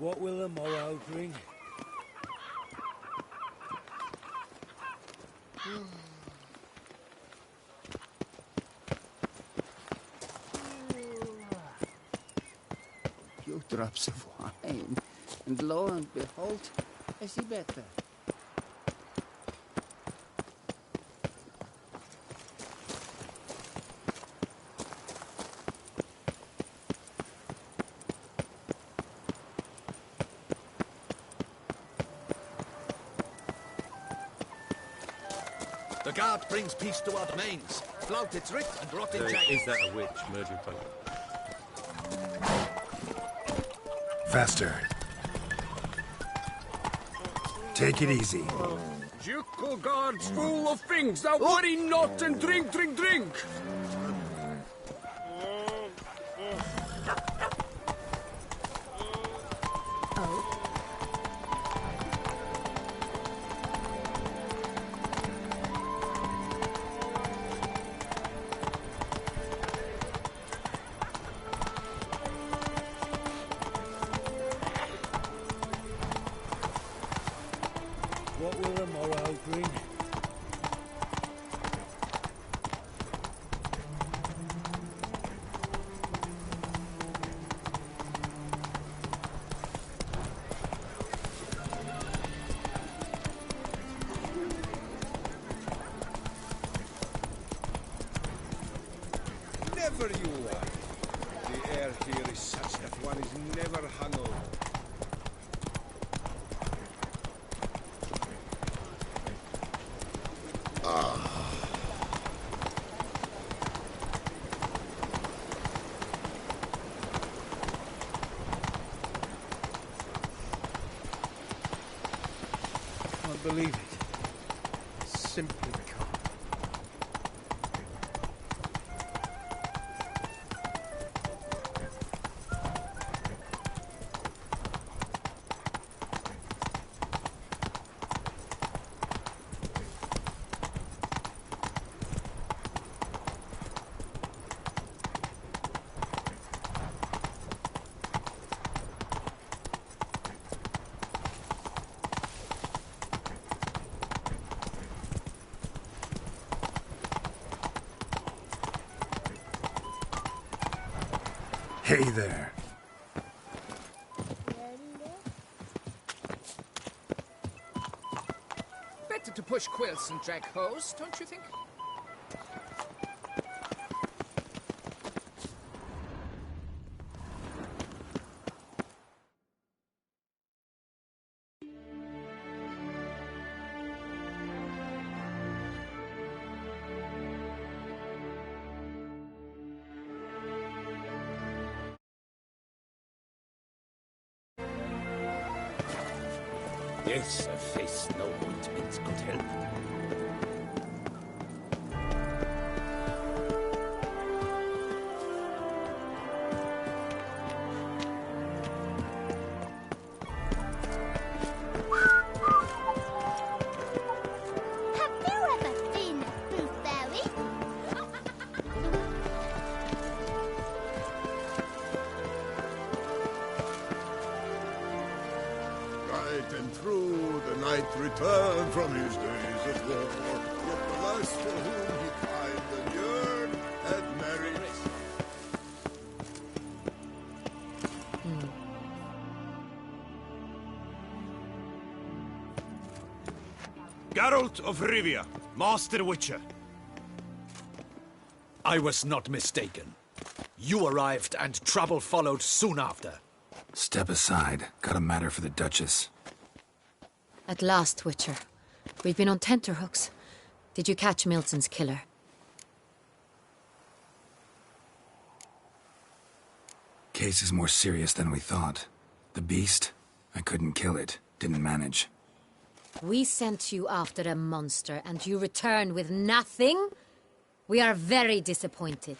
What will the morrow bring? Few drops of wine, and lo and behold, I see better. The guard brings peace to our domains. Flout its writ and rot in chains. Is that a witch merging folk? Faster. Take it easy. Ducal guards full of things. Now worry not and drink, drink, drink. What will the morrow bring? Never you are. The air here is such that one is never hungover. Can't believe it. Simply can't. Hey there. Better to push quilts and drag hose, don't you think? Yes, a face no ointment could help. Have you ever been blueberry? Right and true, the knight returned from his days of war. Yet the last for whom he pined and yearned had married. Geralt of Rivia, Master Witcher. I was not mistaken. You arrived and trouble followed soon after. Step aside. Got a matter for the Duchess. At last, Witcher. We've been on tenterhooks. Did you catch Milton's killer? Case is more serious than we thought. The beast? I couldn't kill it. Didn't manage. We sent you after a monster, and you return with nothing? We are very disappointed.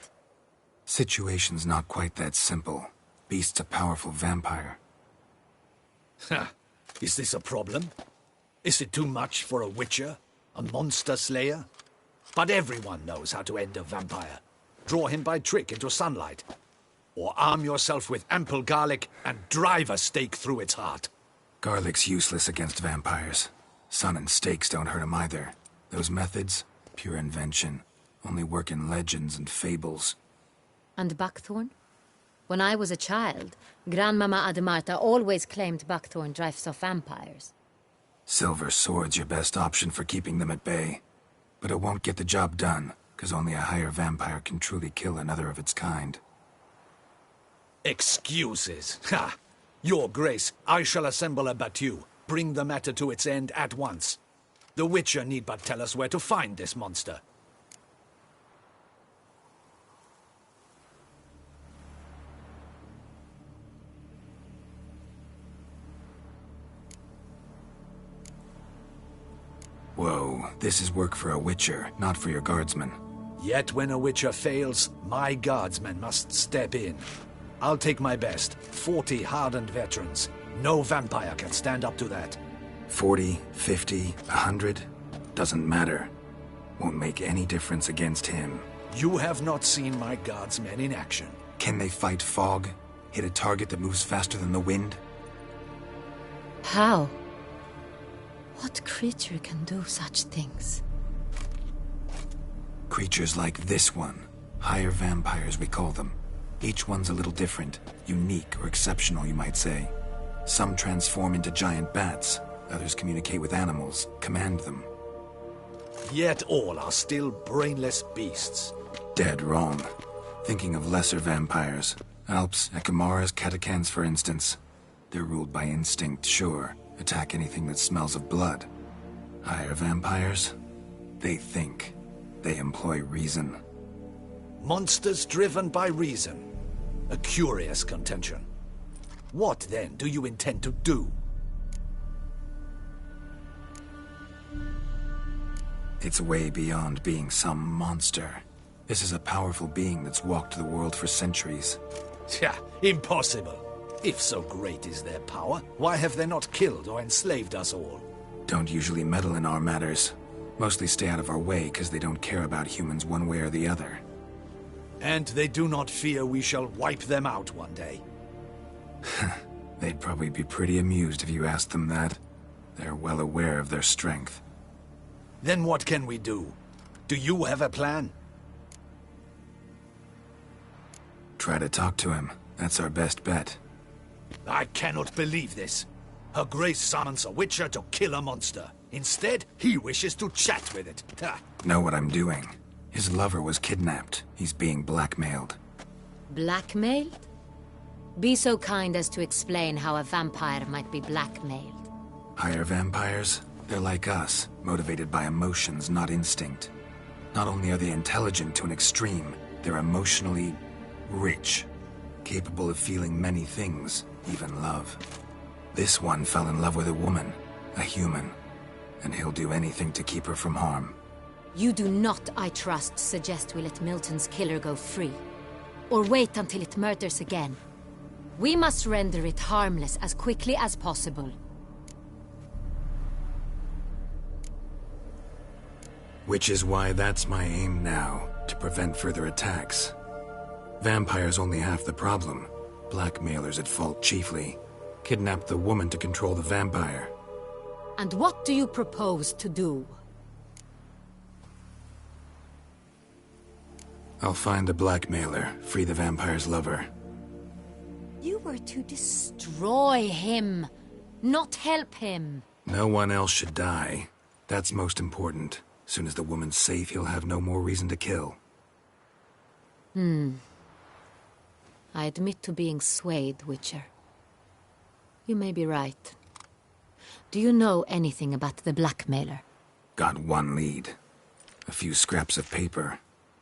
Situation's not quite that simple. Beast's a powerful vampire. Ha! Is this a problem? Is it too much for a witcher? A monster slayer? But everyone knows how to end a vampire. Draw him by trick into sunlight. or arm yourself with ample garlic and drive a stake through its heart. Garlic's useless against vampires. Sun and stakes don't hurt him either. Those methods, pure invention, only work in legends and fables. And buckthorn? When I was a child, Grandmama Ademarta always claimed buckthorn drives off vampires. Silver sword's your best option for keeping them at bay. But it won't get the job done, because only a higher vampire can truly kill another of its kind. Excuses. Ha! Your Grace, I shall assemble a battue. Bring the matter to its end at once. The Witcher need but tell us where to find this monster. Whoa, this is work for a Witcher, not for your guardsmen. Yet when a Witcher fails, my guardsmen must step in. I'll take my best. 40 hardened veterans. No vampire can stand up to that. 40, 50, 100? Doesn't matter. Won't make any difference against him. You have not seen my guardsmen in action. Can they fight fog? Hit a target that moves faster than the wind? How? What creature can do such things? Creatures like this one. Higher vampires, we call them. Each one's a little different. Unique or exceptional, you might say. Some transform into giant bats. Others communicate with animals, command them. Yet all are still brainless beasts. Dead wrong. Thinking of lesser vampires. Alps, Ekamaras, Catacans, for instance. They're ruled by instinct, sure. Attack anything that smells of blood. Higher vampires? They think. They employ reason. Monsters driven by reason. A curious contention. What, then, do you intend to do? It's way beyond being some monster. This is a powerful being that's walked the world for centuries. Tja, impossible. If so great is their power, why have they not killed or enslaved us all? Don't usually meddle in our matters. Mostly stay out of our way because they don't care about humans one way or the other. And they do not fear we shall wipe them out one day. They'd probably be pretty amused if you asked them that. They're well aware of their strength. Then what can we do? Do you have a plan? Try to talk to him. That's our best bet. I cannot believe this. Her Grace summons a Witcher to kill a monster. Instead, he wishes to chat with it. Ha. Know what I'm doing. His lover was kidnapped. He's being blackmailed. Blackmailed? Be so kind as to explain how a vampire might be blackmailed. Higher vampires? They're like us, motivated by emotions, not instinct. Not only are they intelligent to an extreme, they're emotionally rich. Capable of feeling many things, even love. This one fell in love with a woman, a human, and he'll do anything to keep her from harm. You do not, I trust, suggest we let Milton's killer go free. Or wait until it murders again. We must render it harmless as quickly as possible. Which is why that's my aim now, to prevent further attacks. Vampires only half the problem. Blackmailers at fault chiefly. Kidnapped the woman to control the vampire. And what do you propose to do? I'll find the blackmailer, free the vampire's lover. You were to destroy him, not help him. No one else should die. That's most important. Soon as the woman's safe, he'll have no more reason to kill. I admit to being swayed, Witcher. You may be right. Do you know anything about the blackmailer? Got one lead. A few scraps of paper.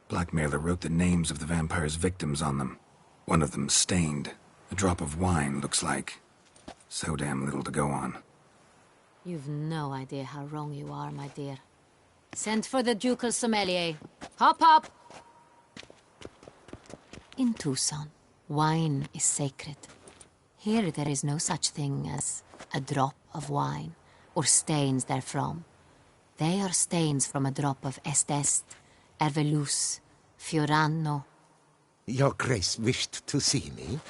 Blackmailer wrote the names of the vampire's victims on them. One of them stained. A drop of wine, looks like. So damn little to go on. You've no idea how wrong you are, my dear. Send for the ducal sommelier. Hop, hop! In Tucson, wine is sacred. Here there is no such thing as a drop of wine, or stains therefrom. They are stains from a drop of Est, Ervelus, Fiorano. Your Grace wished to see me?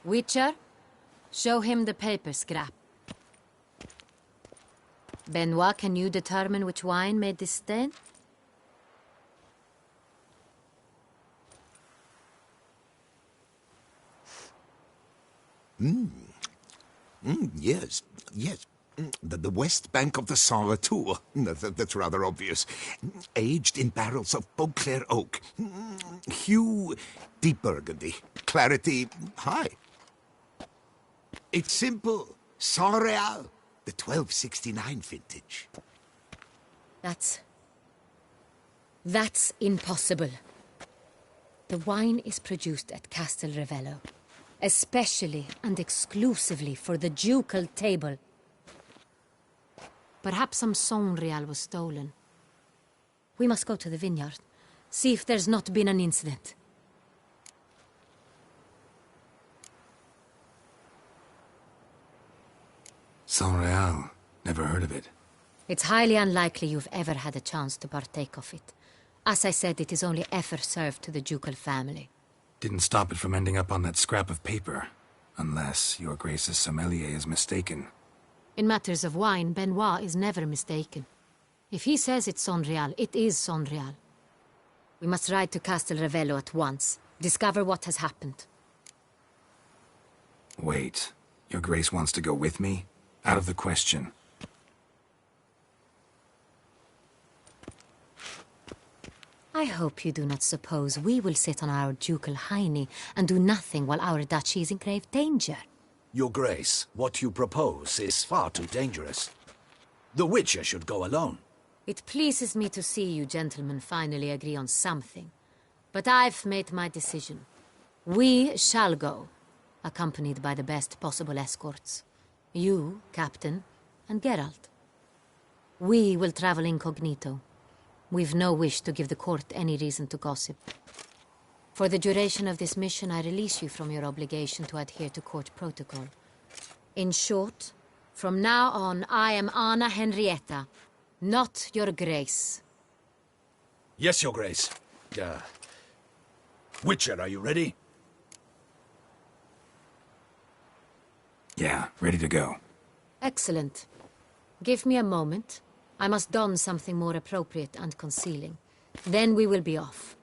Witcher, show him the paper scrap. Benoit, can you determine which wine made this stain? Yes, yes. The west bank of the Saint Retour. That's rather obvious. Aged in barrels of Beauclair oak. Hue, deep burgundy. Clarity, high. It's simple. Saint Real, the 1269 vintage. That's impossible. The wine is produced at Castel Revello, especially and exclusively for the ducal table. Perhaps some Saint Real was stolen. We must go to the vineyard, see if there's not been an incident. Saint Real. Never heard of it. It's highly unlikely you've ever had a chance to partake of it. As I said, it is only ever served to the ducal family. Didn't stop it from ending up on that scrap of paper. Unless your Grace's sommelier is mistaken. In matters of wine, Benoit is never mistaken. If he says it's Saint Real, it is Saint Real. We must ride to Castel Revello at once. Discover what has happened. Wait. Your Grace wants to go with me? Out of the question. I hope you do not suppose we will sit on our ducal hiney and do nothing while our duchy is in grave danger. Your Grace, what you propose is far too dangerous. The Witcher should go alone. It pleases me to see you gentlemen finally agree on something. But I've made my decision. We shall go, accompanied by the best possible escorts. You, Captain, and Geralt. We will travel incognito. We've no wish to give the court any reason to gossip. For the duration of this mission, I release you from your obligation to adhere to court protocol. In short, from now on, I am Anna Henrietta, not your Grace. Yes, Your Grace. Witcher, are you ready? Yeah, ready to go. Excellent. Give me a moment. I must don something more appropriate and concealing. Then we will be off.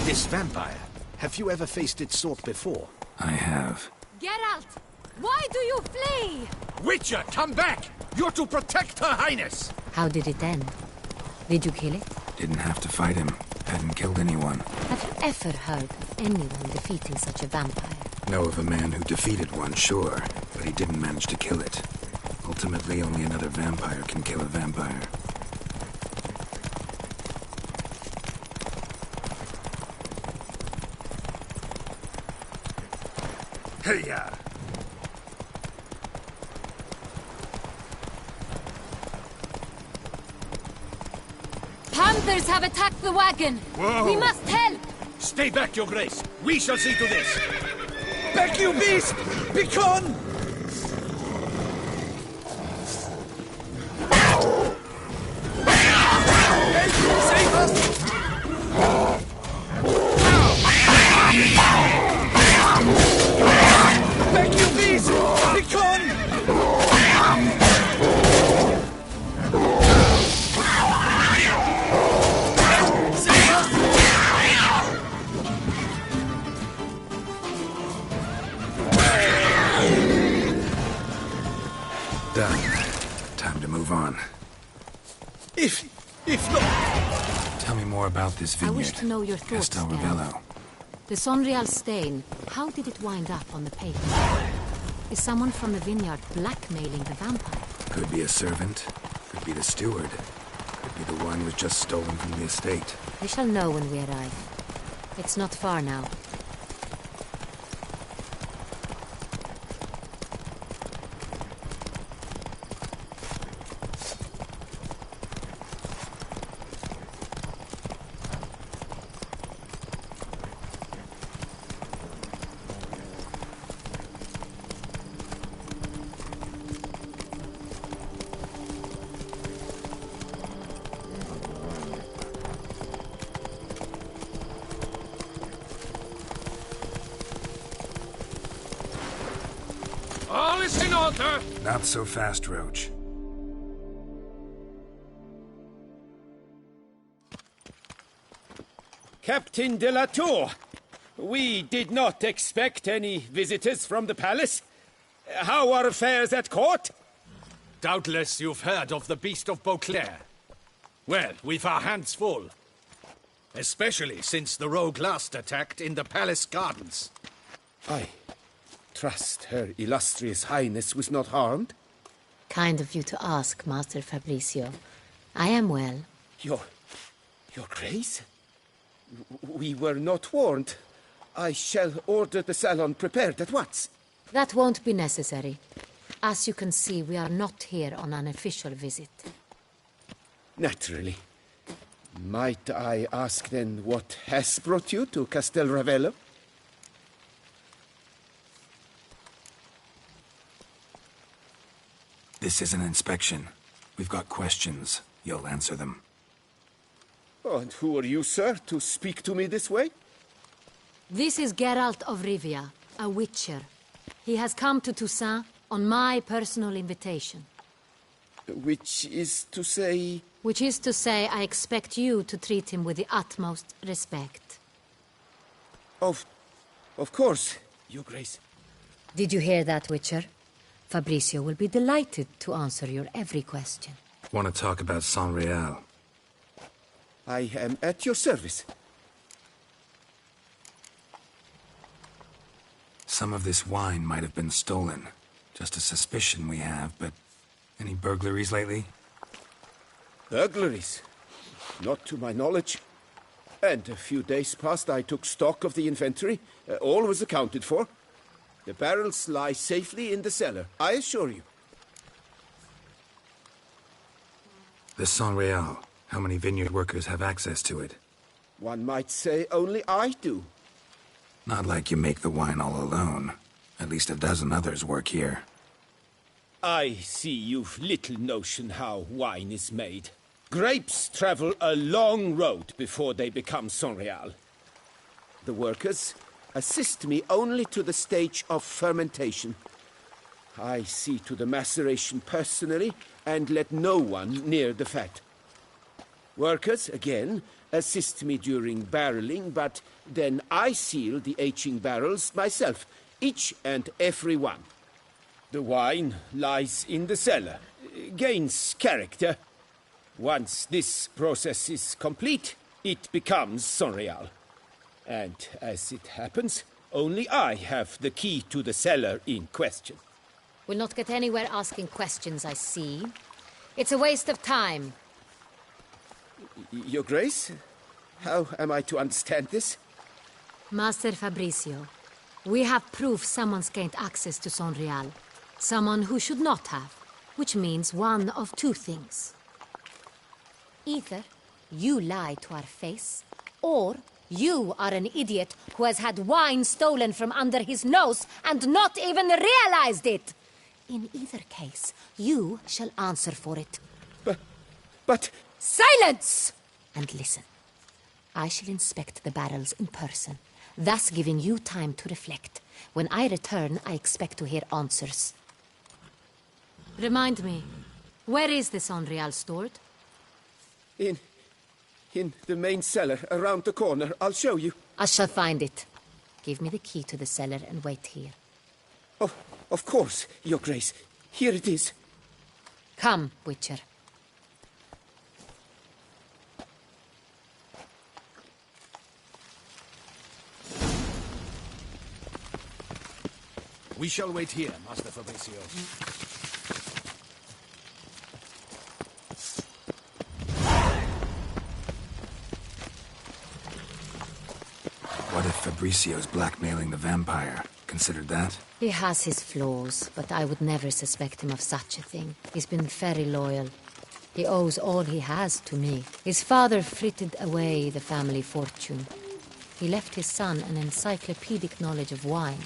This vampire. Have you ever faced its sort before? I have. Geralt! Why do you flee? Witcher, come back! You're to protect Her Highness! How did it end? Did you kill it? Didn't have to fight him. Hadn't killed anyone. Have you ever heard of anyone defeating such a vampire? Know of a man who defeated one, sure, but he didn't manage to kill it. Ultimately, only another vampire can kill a vampire. Hey-ya! Panthers have attacked the wagon! Whoa. We must help! Stay back, Your Grace! We shall see to this! Back, you beast! Begone! Save us! Back, you beast! Begone! Tell me more about this vineyard. I wish to know your thoughts, Castel Geralt. Ravello. The Sonreal stain, how did it wind up on the paper? Is someone from the vineyard blackmailing the vampire? Could be a servant. Could be the steward. Could be the one who's just stolen from the estate. We shall know when we arrive. It's not far now. All is in order! Not so fast, Roach. Captain de la Tour, we did not expect any visitors from the palace. How are affairs at court? Doubtless you've heard of the Beast of Beauclair. Well, we've our hands full. Especially since the rogue last attacked in the palace gardens. I trust Her Illustrious Highness was not harmed? Kind of you to ask, Master Fabricio. I am well. Your Grace? We were not warned. I shall order the salon prepared at once. That won't be necessary. As you can see, we are not here on an official visit. Naturally. Might I ask then what has brought you to Castel Ravello? This is an inspection. We've got questions. You'll answer them. Oh, and who are you, sir, to speak to me this way? This is Geralt of Rivia, a witcher. He has come to Toussaint on my personal invitation. Which is to say... Which is to say, I expect you to treat him with the utmost respect. Of course, Your Grace. Did you hear that, Witcher? Fabricio will be delighted to answer your every question. Want to talk about Sonreal? I am at your service. Some of this wine might have been stolen. Just a suspicion we have, but... Any burglaries lately? Burglaries? Not to my knowledge. And a few days past I took stock of the inventory. All was accounted for. The barrels lie safely in the cellar, I assure you. The Sonreal. How many vineyard workers have access to it? One might say only I do. Not like you make the wine all alone. At least a dozen others work here. I see you've little notion how wine is made. Grapes travel a long road before they become Sonreal. The workers assist me only to the stage of fermentation. I see to the maceration personally and let no one near the fat. Workers, again, assist me during barreling, but then I seal the aging barrels myself, each and every one. The wine lies in the cellar, gains character. Once this process is complete, it becomes Sonreal. And as it happens, only I have the key to the cellar in question. We'll not get anywhere asking questions, I see. It's a waste of time. Your Grace? How am I to understand this? Master Fabricio, we have proof someone's gained access to Sonreal. Someone who should not have, which means one of two things. Either you lie to our face, or you are an idiot who has had wine stolen from under his nose and not even realized it. In either case, you shall answer for it. But... Silence! And listen. I shall inspect the barrels in person, thus giving you time to reflect. When I return, I expect to hear answers. Remind me, where is the Sonreal stored? In the main cellar, around the corner. I'll show you. I shall find it. Give me the key to the cellar and wait here. Oh, of course, Your Grace. Here it is. Come, Witcher. We shall wait here, Master Fabricio. What if Fabricio's blackmailing the vampire? Considered that? He has his flaws, but I would never suspect him of such a thing. He's been very loyal. He owes all he has to me. His father frittered away the family fortune. He left his son an encyclopedic knowledge of wine.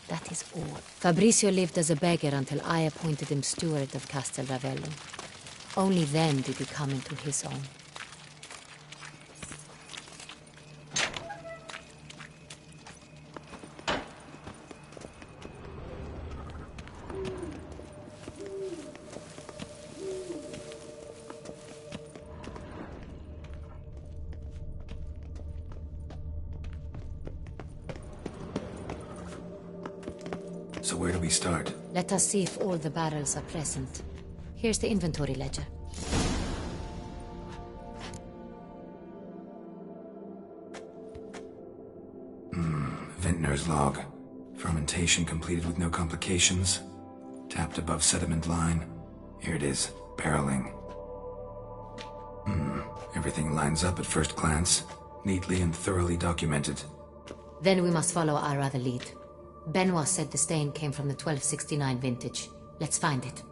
That is all. Fabricio lived as a beggar until I appointed him steward of Castel Ravello. Only then did he come into his own. So where do we start? Let us see if all the barrels are present. Here's the inventory ledger. Vintner's log. Fermentation completed with no complications. Tapped above sediment line. Here it is. Barreling. Everything lines up at first glance. Neatly and thoroughly documented. Then we must follow our other lead. Benoit said the stain came from the 1269 vintage. Let's find it.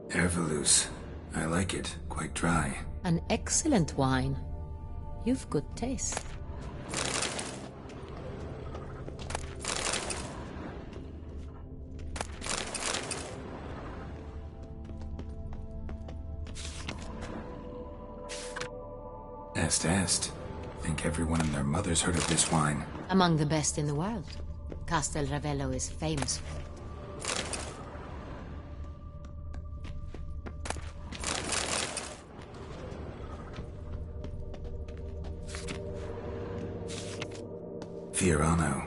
Hervelous. I like it. Quite dry. An excellent wine. You've good taste. Est. Think everyone and their mother's heard of this wine. Among the best in the world. Castel Ravello is famous for it. Fiorano.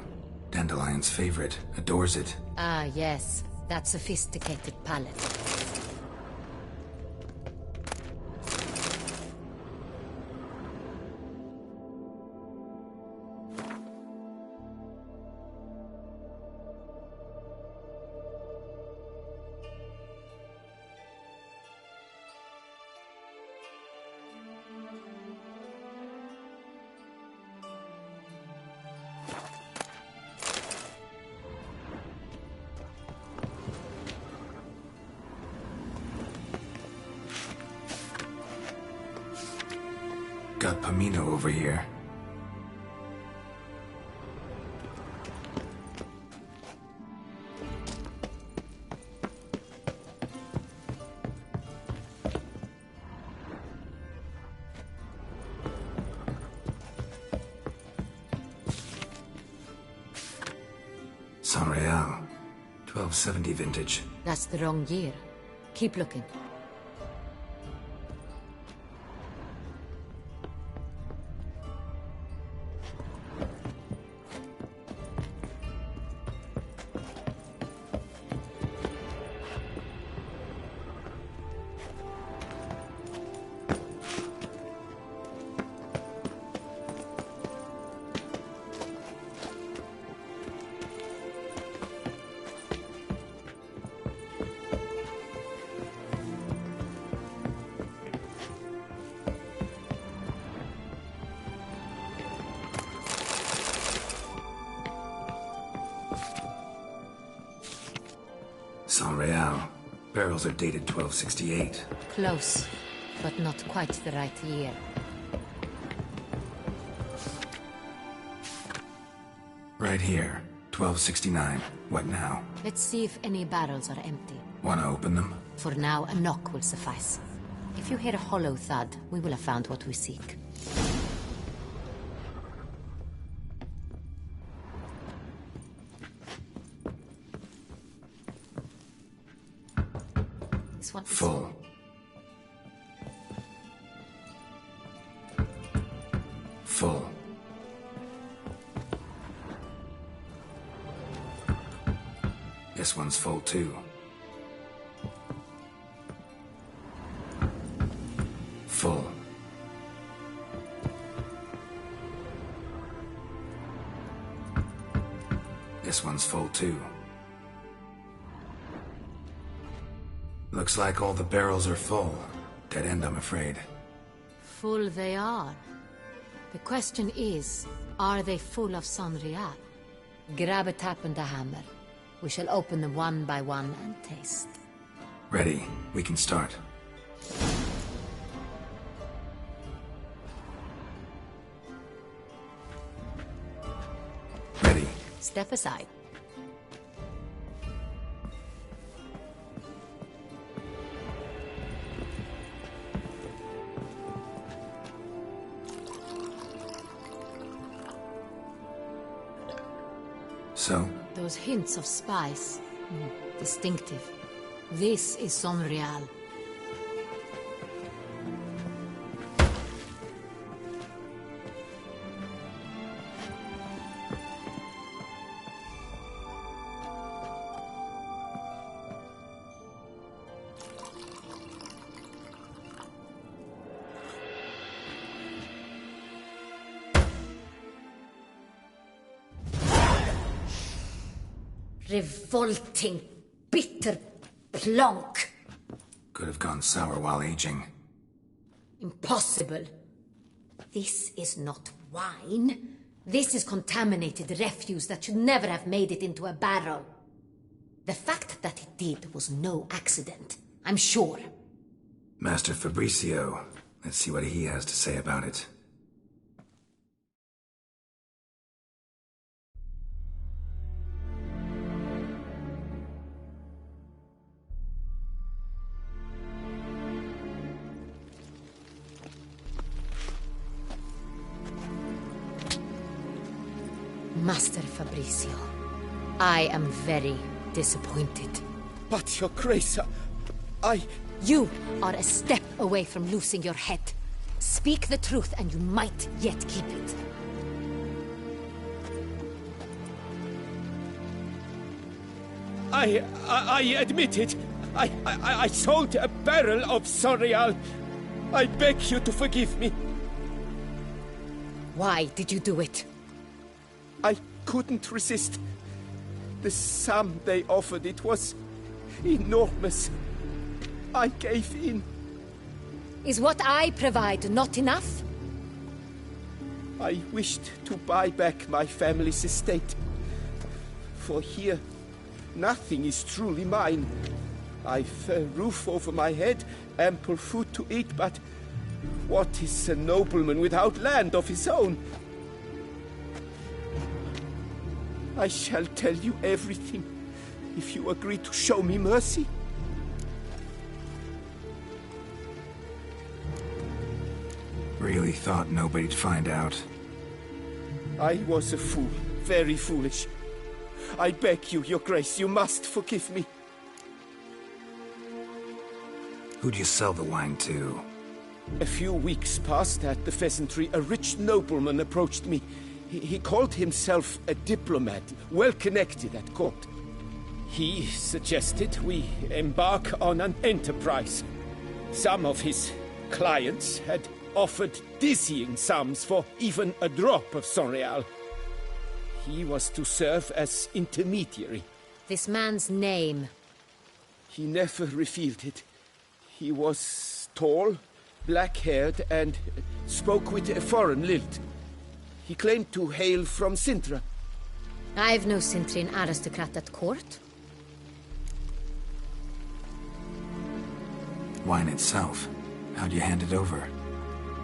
Dandelion's favorite. Adores it. Ah, yes. That sophisticated palate. Got Pomino over here. San Real. 1270 vintage. That's the wrong year. Keep looking. San Real. Barrels are dated 1268. Close, but not quite the right year. Right here. 1269. What now? Let's see if any barrels are empty. Wanna open them? For now, a knock will suffice. If you hear a hollow thud, we will have found what we seek. This one is Full. Full. This one's full too. This one's full too. Looks like all the barrels are full. Dead end, I'm afraid. Full they are. The question is, are they full of Sonreal? Grab a tap and a hammer. We shall open them one by one and taste. Ready. We can start. Ready. Step aside. So? Those hints of spice. Distinctive. This is Sonreal. Revolting, bitter plonk. Could have gone sour while aging. Impossible. This is not wine. This is contaminated refuse that should never have made it into a barrel. The fact that it did was no accident, I'm sure. Master Fabricio. Let's see what he has to say about it. Master Fabricio, I am very disappointed. But, Your Grace, I... You are a step away from losing your head. Speak the truth and you might yet keep it. I admit it. I sold a barrel of Sonreal. I beg you to forgive me. Why did you do it? I couldn't resist. The sum they offered, it was enormous. I gave in. Is what I provide not enough? I wished to buy back my family's estate. For here, nothing is truly mine. I've a roof over my head, ample food to eat, but what is a nobleman without land of his own? I shall tell you everything, if you agree to show me mercy. Really thought nobody'd find out. I was a fool, very foolish. I beg you, Your Grace, you must forgive me. Who'd you sell the wine to? A few weeks past at the pheasantry, a rich nobleman approached me. He called himself a diplomat, well connected at court. He suggested we embark on an enterprise. Some of his clients had offered dizzying sums for even a drop of Sonreal. He was to serve as intermediary. This man's name? He never revealed it. He was tall, black-haired, and spoke with a foreign lilt. He claimed to hail from Sintra. I've no Sintrian aristocrat at court. Wine itself. How'd you hand it over?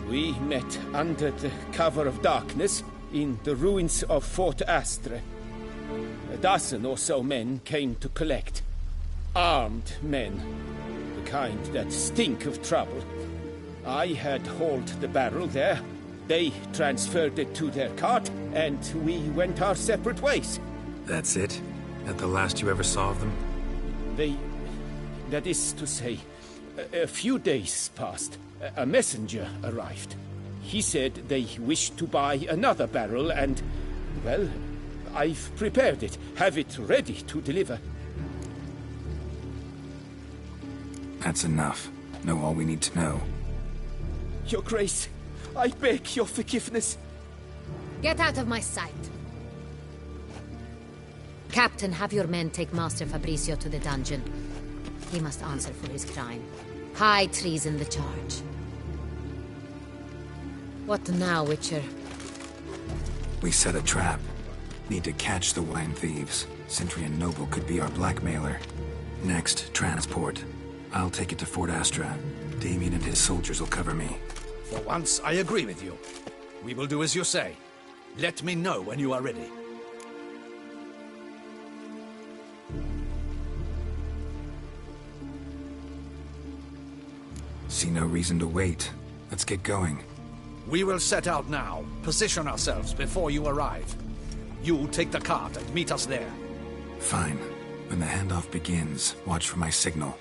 We met under the cover of darkness in the ruins of Fort Astre. A dozen or so men came to collect. Armed men. The kind that stink of trouble. I had hauled the barrel there. They transferred it to their cart, and we went our separate ways. That's it? That the last you ever saw of them? That is to say, a few days passed. A messenger arrived. He said they wished to buy another barrel and, well, I've prepared it. Have it ready to deliver. That's enough. Know all we need to know. Your Grace, I beg your forgiveness. Get out of my sight. Captain, have your men take Master Fabrizio to the dungeon. He must answer for his crime. High treason the charge. What now, Witcher? We set a trap. Need to catch the wine thieves. Sentry and Noble could be our blackmailer. Next, transport. I'll take it to Fort Astra. Damien and his soldiers will cover me. For once, I agree with you. We will do as you say. Let me know when you are ready. See no reason to wait. Let's get going. We will set out now. Position ourselves before you arrive. You take the cart and meet us there. Fine. When the handoff begins, watch for my signal.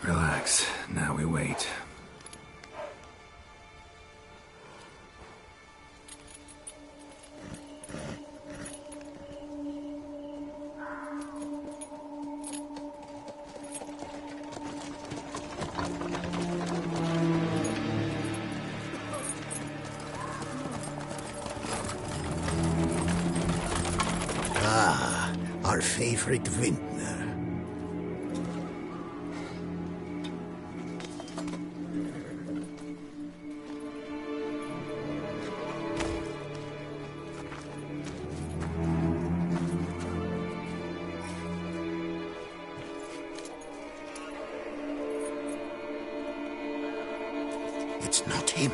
Relax. Now we wait. Ah, our favorite vintner. It's not him.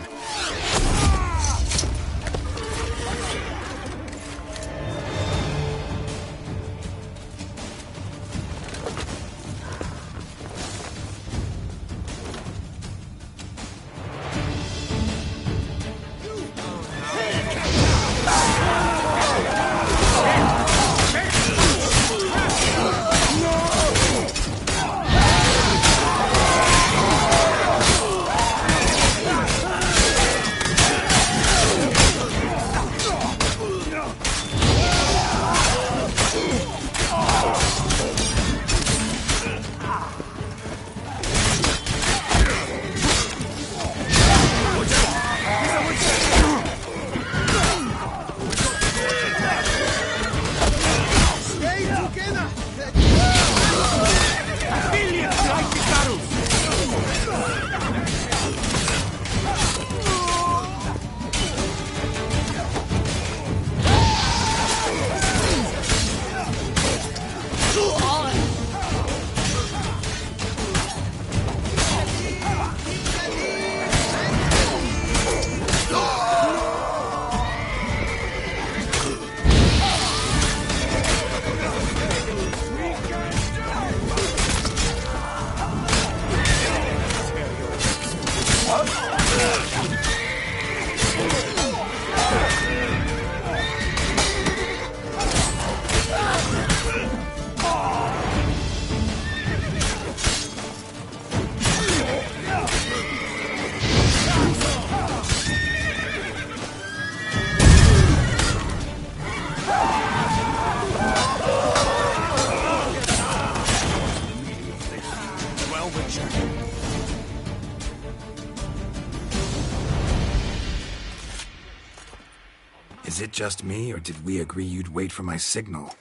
Is it just me, or did we agree you'd wait for my signal?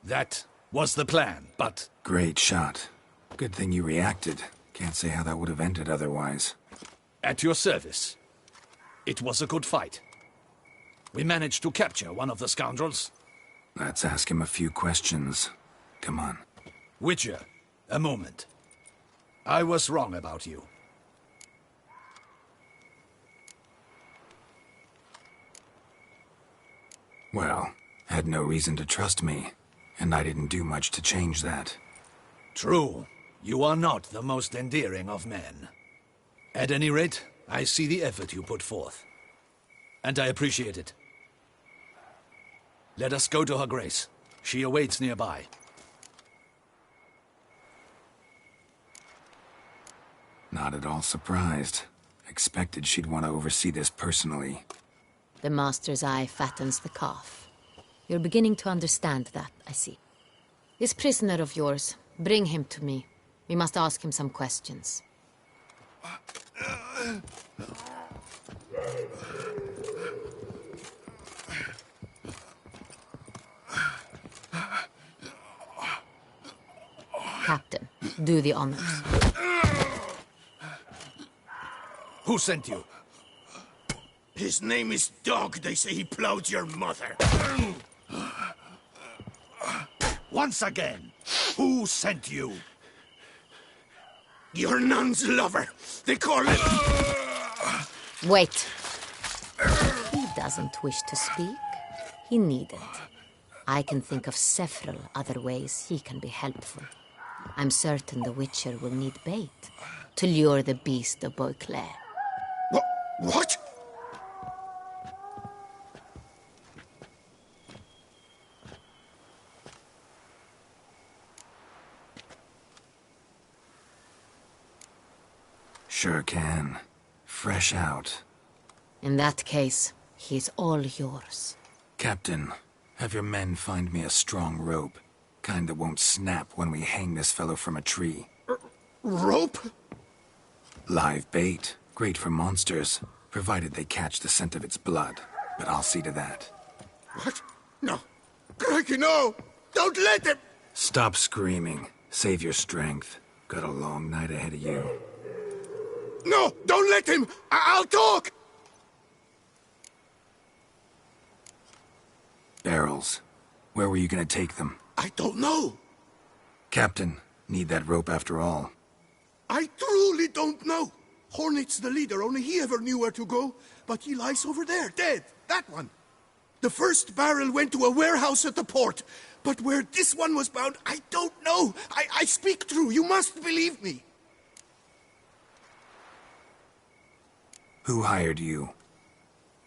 That was the plan, but... Great shot. Good thing you reacted. Can't say how that would have ended otherwise. At your service. It was a good fight. We managed to capture one of the scoundrels. Let's ask him a few questions. Come on. Witcher, a moment. I was wrong about you. Well, had no reason to trust me, and I didn't do much to change that. True. You are not the most endearing of men. At any rate, I see the effort you put forth, and I appreciate it. Let us go to her grace. She awaits nearby. Not at all surprised. Expected she'd want to oversee this personally. The master's eye fattens the calf. You're beginning to understand that, I see. This prisoner of yours, bring him to me. We must ask him some questions. Captain, do the honors. Who sent you? His name is Dog. They say he plowed your mother. Once again, who sent you? Your nun's lover. They call it... Wait. He doesn't wish to speak. He needn't. I can think of several other ways he can be helpful. I'm certain the Witcher will need bait to lure the beast of Beauclair. What? Sure can. Fresh out. In that case, he's all yours. Captain, have your men find me a strong rope. Kind that won't snap when we hang this fellow from a tree. Rope? Live bait. Great for monsters, provided they catch the scent of its blood. But I'll see to that. What? No. Crikey, no! Don't let him! Stop screaming. Save your strength. Got a long night ahead of you. No! Don't let him! I'll talk! Barrels. Where were you gonna take them? I don't know. Captain, need that rope after all. I truly don't know. Hornet's the leader, only he ever knew where to go. But he lies over there, dead. That one. The first barrel went to a warehouse at the port. But where this one was bound, I don't know. I speak true. You must believe me. Who hired you?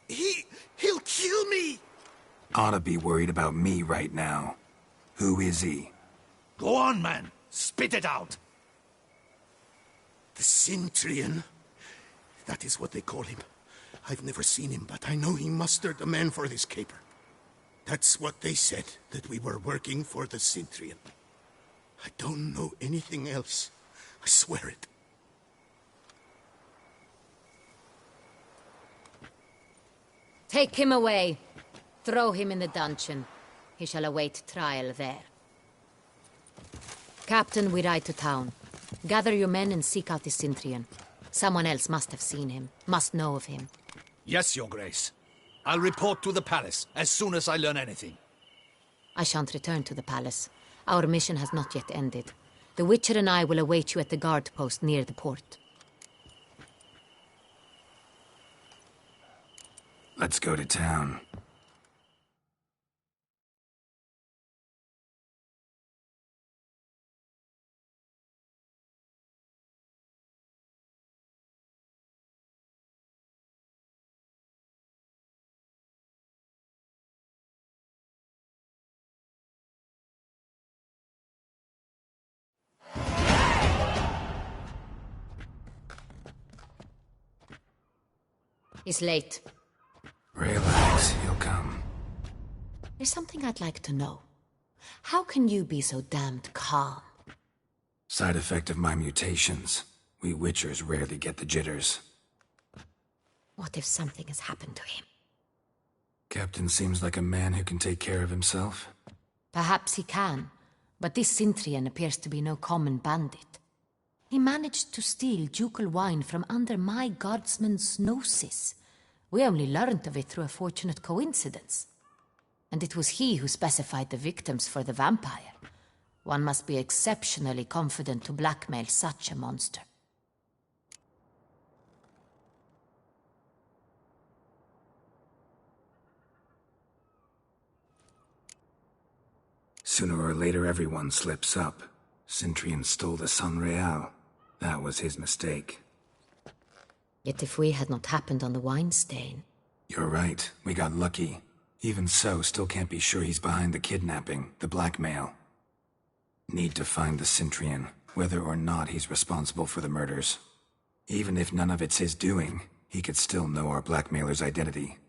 He'll kill me. Ought to be worried about me right now. Who is he? Go on, man. Spit it out. The Cintrian. That is what they call him. I've never seen him, but I know he mustered the men for this caper. That's what they said, that we were working for the Cintrian. I don't know anything else. I swear it. Take him away. Throw him in the dungeon. He shall await trial there. Captain, we ride to town. Gather your men and seek out the Cintrian. Someone else must have seen him, must know of him. Yes, Your Grace. I'll report to the palace as soon as I learn anything. I shan't return to the palace. Our mission has not yet ended. The Witcher and I will await you at the guard post near the port. Let's go to town. He's late. Relax, he'll come. There's something I'd like to know. How can you be so damned calm? Side effect of my mutations. We Witchers rarely get the jitters. What if something has happened to him? Captain seems like a man who can take care of himself. Perhaps he can, but this Cintrian appears to be no common bandit. He managed to steal ducal wine from under my guardsman's noses. We only learned of it through a fortunate coincidence. And it was he who specified the victims for the vampire. One must be exceptionally confident to blackmail such a monster. Sooner or later everyone slips up. Cintrian stole the Sun Real. That was his mistake. Yet if we had not happened on the wine stain... You're right. We got lucky. Even so, still can't be sure he's behind the kidnapping, the blackmail. Need to find the Centurion, whether or not he's responsible for the murders. Even if none of it's his doing, he could still know our blackmailer's identity.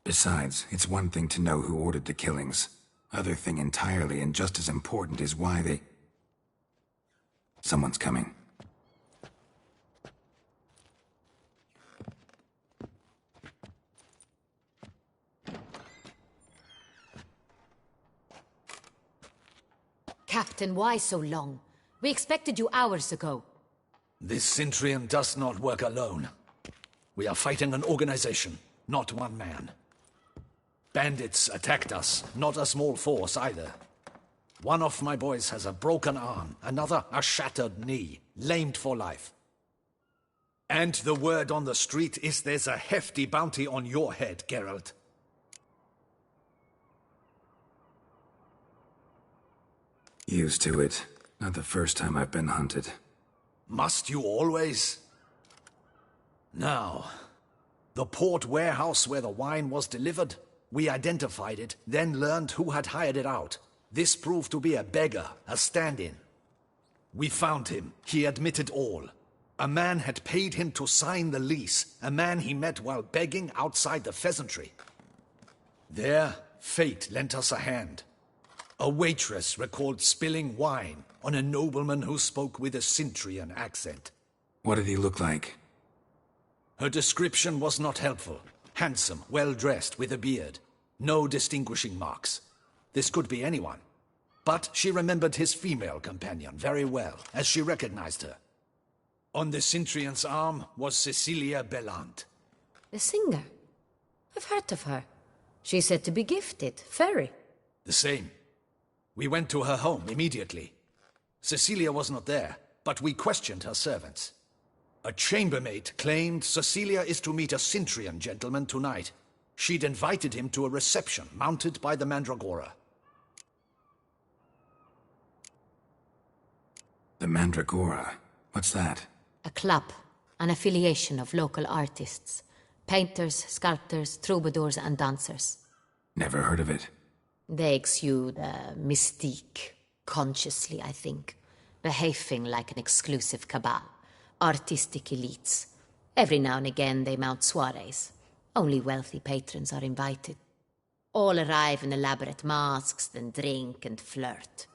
Besides, it's one thing to know who ordered the killings. Other thing entirely, and just as important, is why they... Someone's coming. Captain, why so long? We expected you hours ago. This Centurion does not work alone. We are fighting an organization, not one man. Bandits attacked us, not a small force either. One of my boys has a broken arm, another a shattered knee, lamed for life. And the word on the street is there's a hefty bounty on your head, Geralt. Used to it. Not the first time I've been hunted. Must you always? Now, the port warehouse where the wine was delivered, we identified it, then learned who had hired it out. This proved to be a beggar, a stand-in. We found him. He admitted all. A man had paid him to sign the lease, a man he met while begging outside the pheasantry. There, fate lent us a hand. A waitress recalled spilling wine on a nobleman who spoke with a Centurion accent. What did he look like? Her description was not helpful. Handsome, well-dressed, with a beard. No distinguishing marks. This could be anyone. But she remembered his female companion very well, as she recognized her. On the Centurion's arm was Cecilia Bellant. The singer? I've heard of her. She's said to be gifted, fairy. The same. We went to her home immediately. Cecilia was not there, but we questioned her servants. A chambermaid claimed Cecilia is to meet a Centurion gentleman tonight. She'd invited him to a reception mounted by the Mandragora. The Mandragora? What's that? A club, an affiliation of local artists. Painters, sculptors, troubadours and dancers. Never heard of it. They exude a mystique, consciously, I think. Behaving like an exclusive cabal. Artistic elites. Every now and again they mount soirees. Only wealthy patrons are invited. All arrive in elaborate masks, then drink and flirt.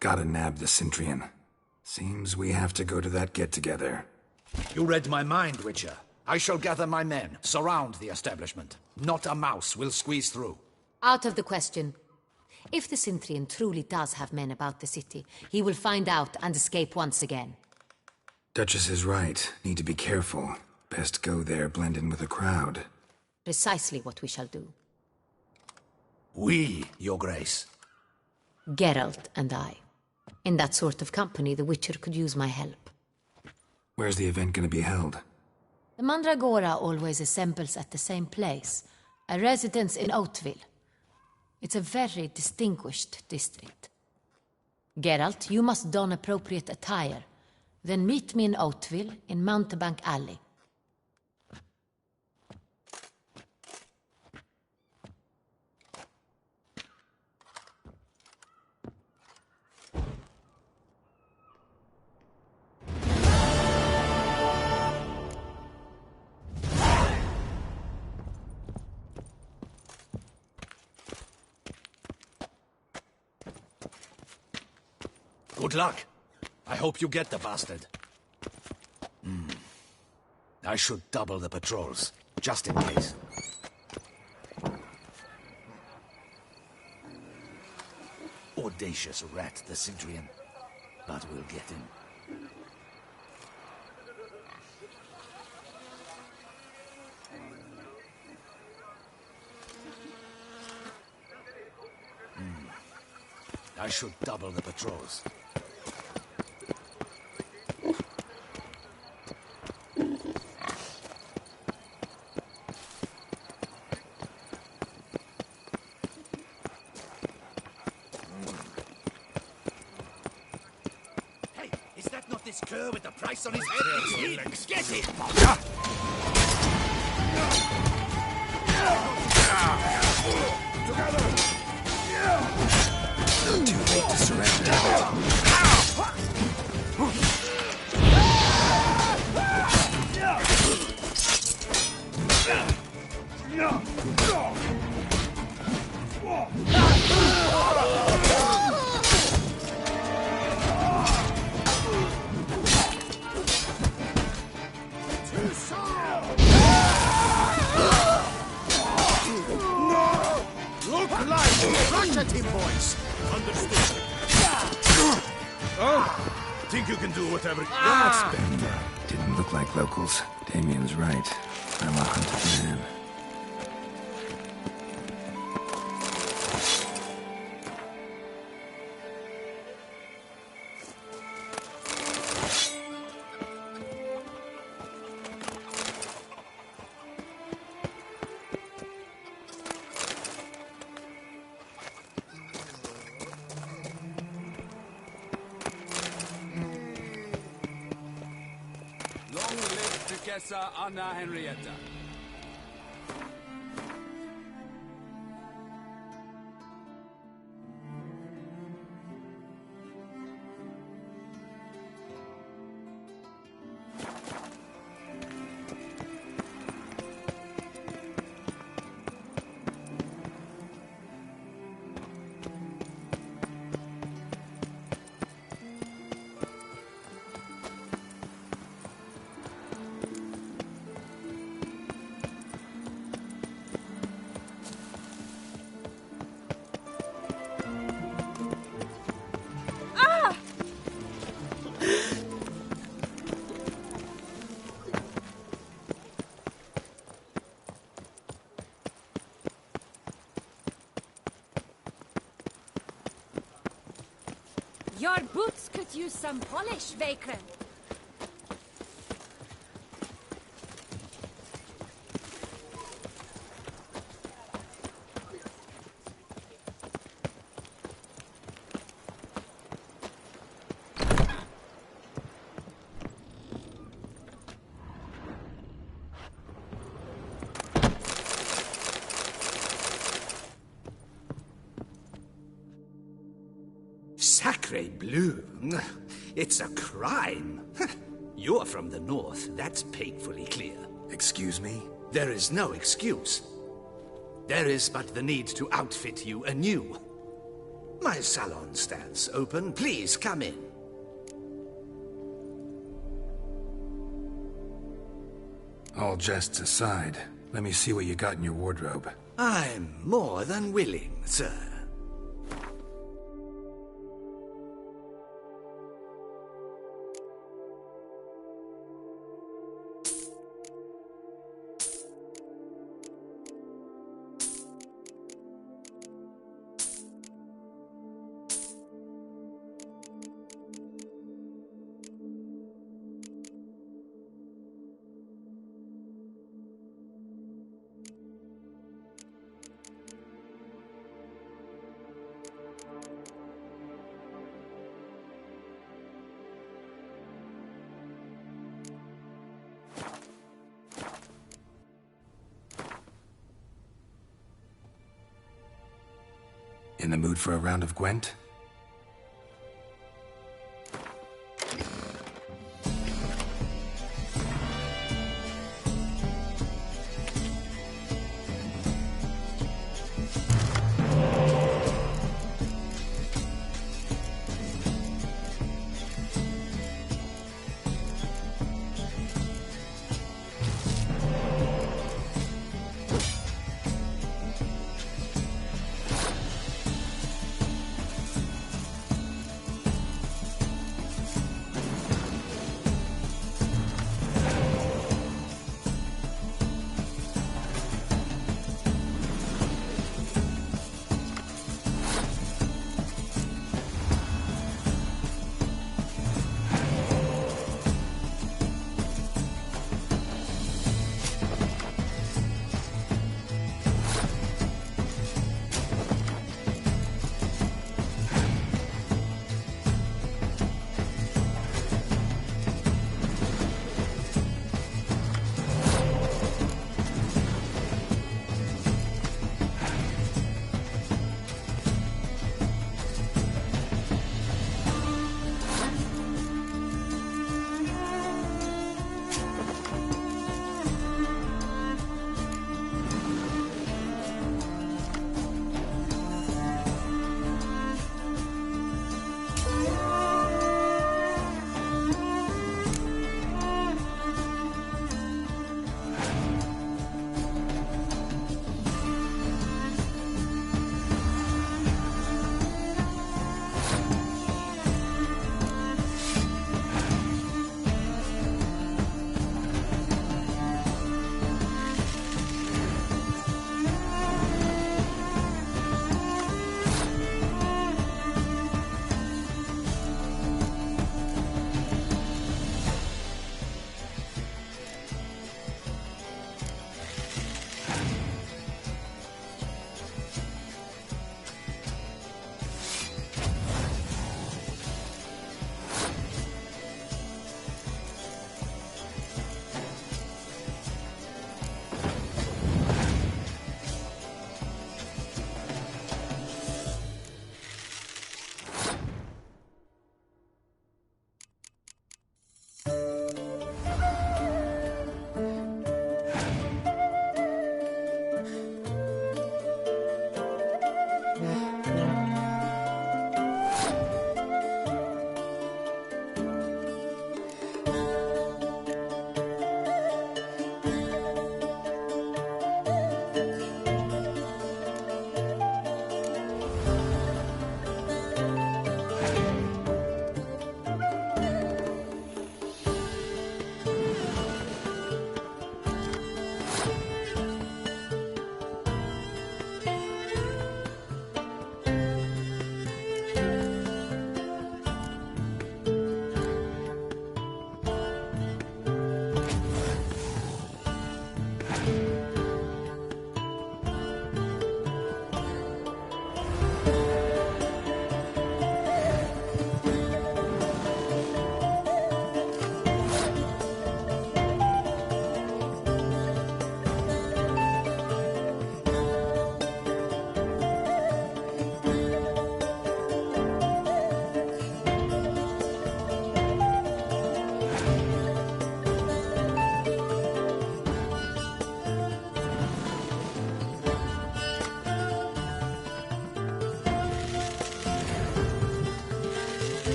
Gotta nab the Centurion. Seems we have to go to that get-together. You read my mind, Witcher. I shall gather my men, surround the establishment. Not a mouse will squeeze through. Out of the question. If the Centurion truly does have men about the city, he will find out and escape once again. Duchess is right. Need to be careful. Best go there, blend in with the crowd. Precisely what we shall do. We, Your Grace. Geralt and I. In that sort of company, the Witcher could use my help. Where's the event gonna be held? The Mandragora always assembles at the same place, a residence in Oatville. It's a very distinguished district. Geralt, you must don appropriate attire. Then meet me in Oatville, in Mountebank Alley. Good luck. I hope you get the bastard. I should double the patrols, just in case. Audacious rat, the Centurion. But we'll get him. I should double the patrols. this cur with the price on his head. It's him. Get him! Too late to surrender. Look alive! Rush at him, boys! Understood. Oh, think you can do whatever... That's better. Didn't look like locals. Damien's right. I'm a hunted man. Long live Duchessa Anna Henrietta. Your boots could use some polish, Vakren. Sacre bleu! It's a crime. You're from the north, that's painfully clear. Excuse me? There is no excuse. There is but the need to outfit you anew. My salon stands open. Please come in. All jests aside, let me see what you got in your wardrobe. I'm more than willing, sir. In the mood for a round of Gwent?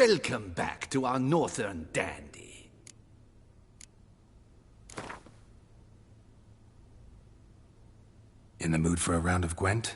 Welcome back to our northern dandy. In the mood for a round of Gwent?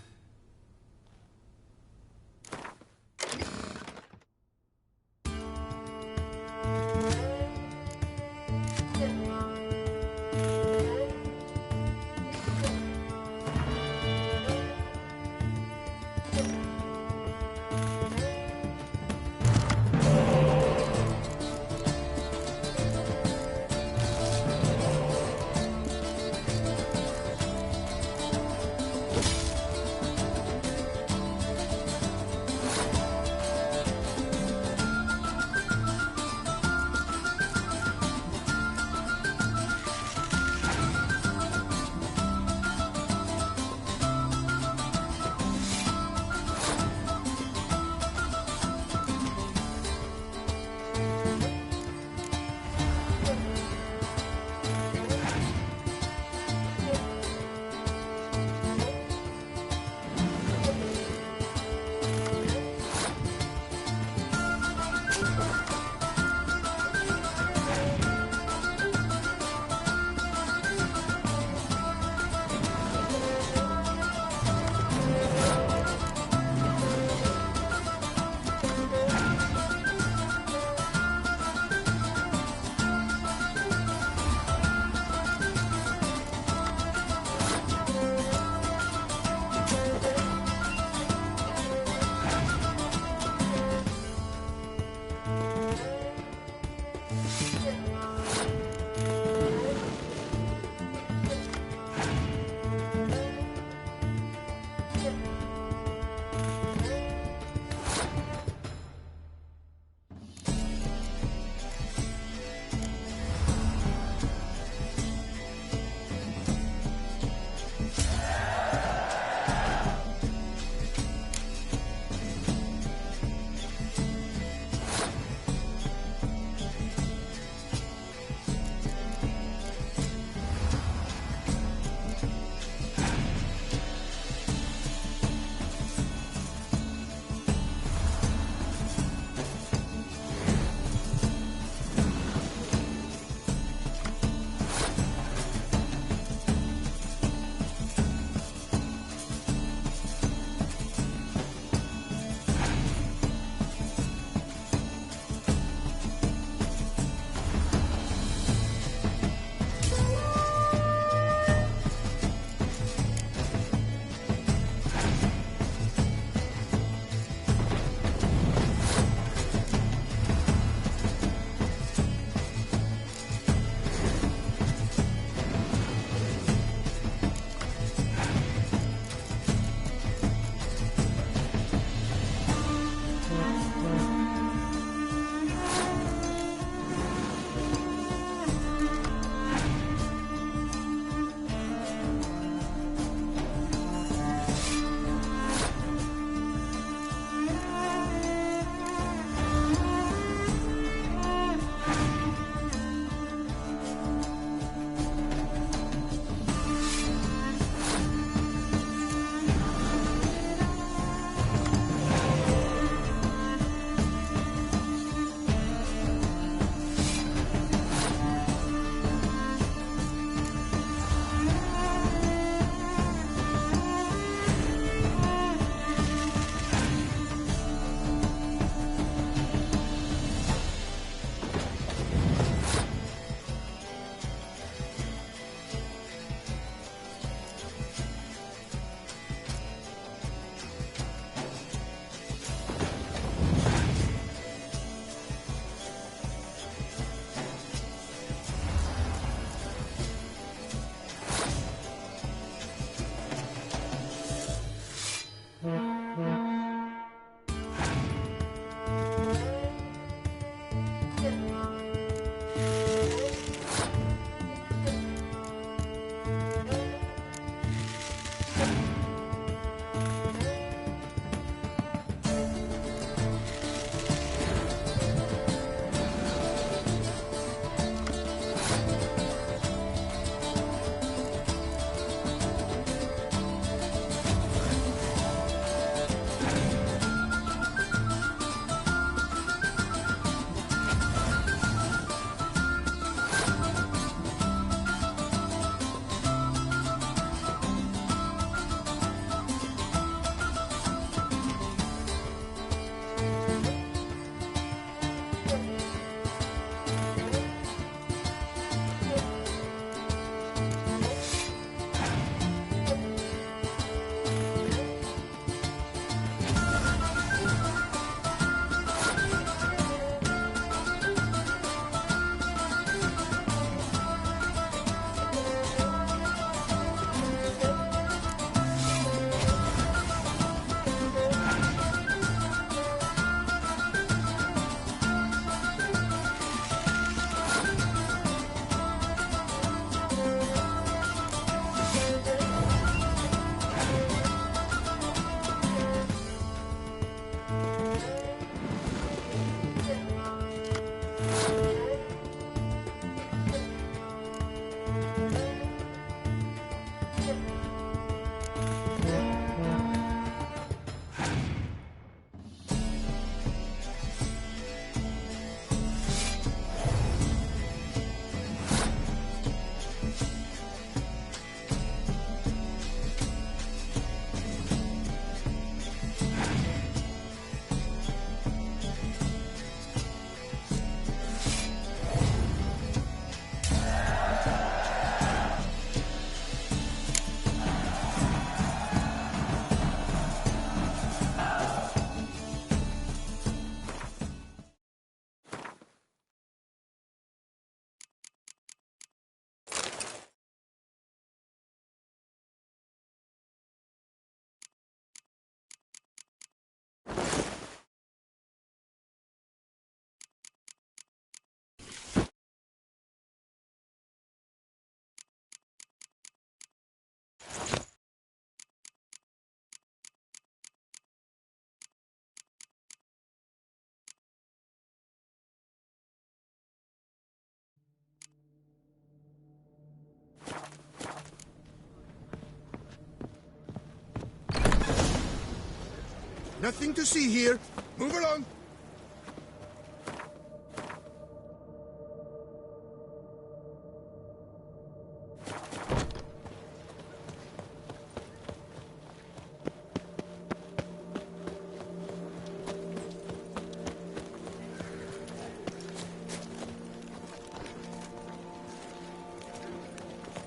Nothing to see here. Move along.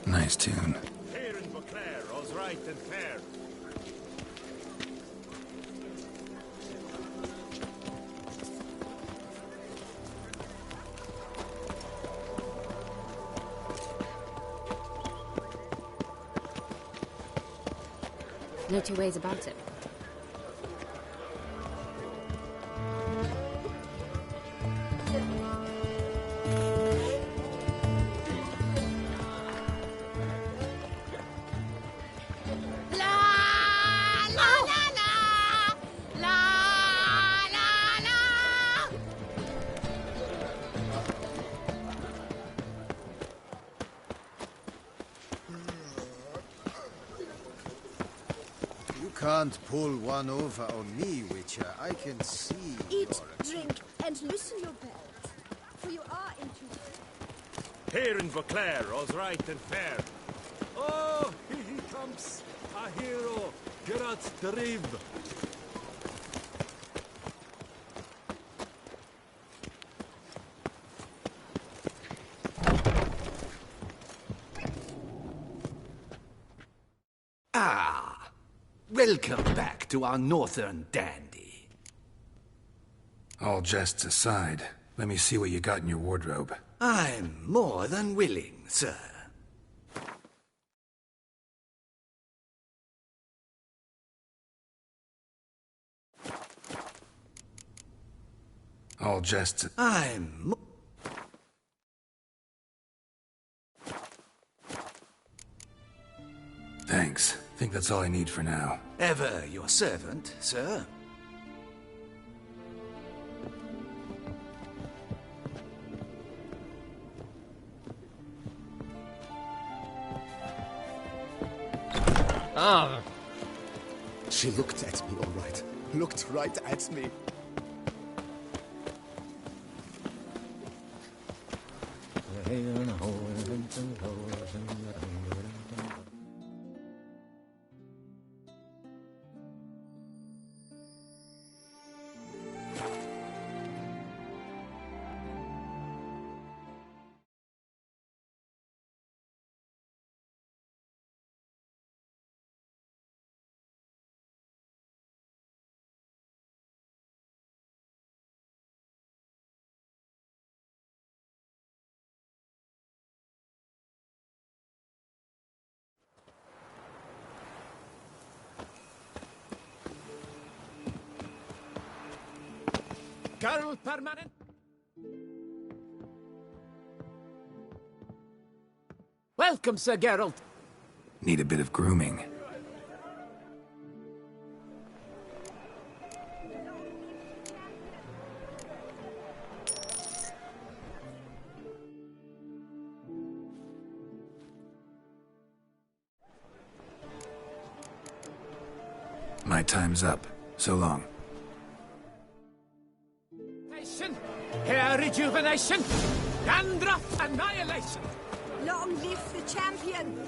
Nice tune. Here in Beauclair, all's right and fair. No two ways about it. Can't pull one over on me, Witcher. I can see. Eat, drink, and loosen your belt, for you are into. Here in Beauclair, all's right and fair. Oh, here he comes, a hero, Geralt the Riv. Welcome back to our northern dandy. All jests aside, let me see what you got in your wardrobe. I'm more than willing, sir. All jests... Thanks. Think that's all I need for now. Ever your servant, sir. Ah. She looked at me, all right. Looked right at me. Carol Permanent. Welcome, Sir Geralt. Need a bit of grooming. My time's up. So long. Hair rejuvenation, dandruff annihilation. Long live the champion!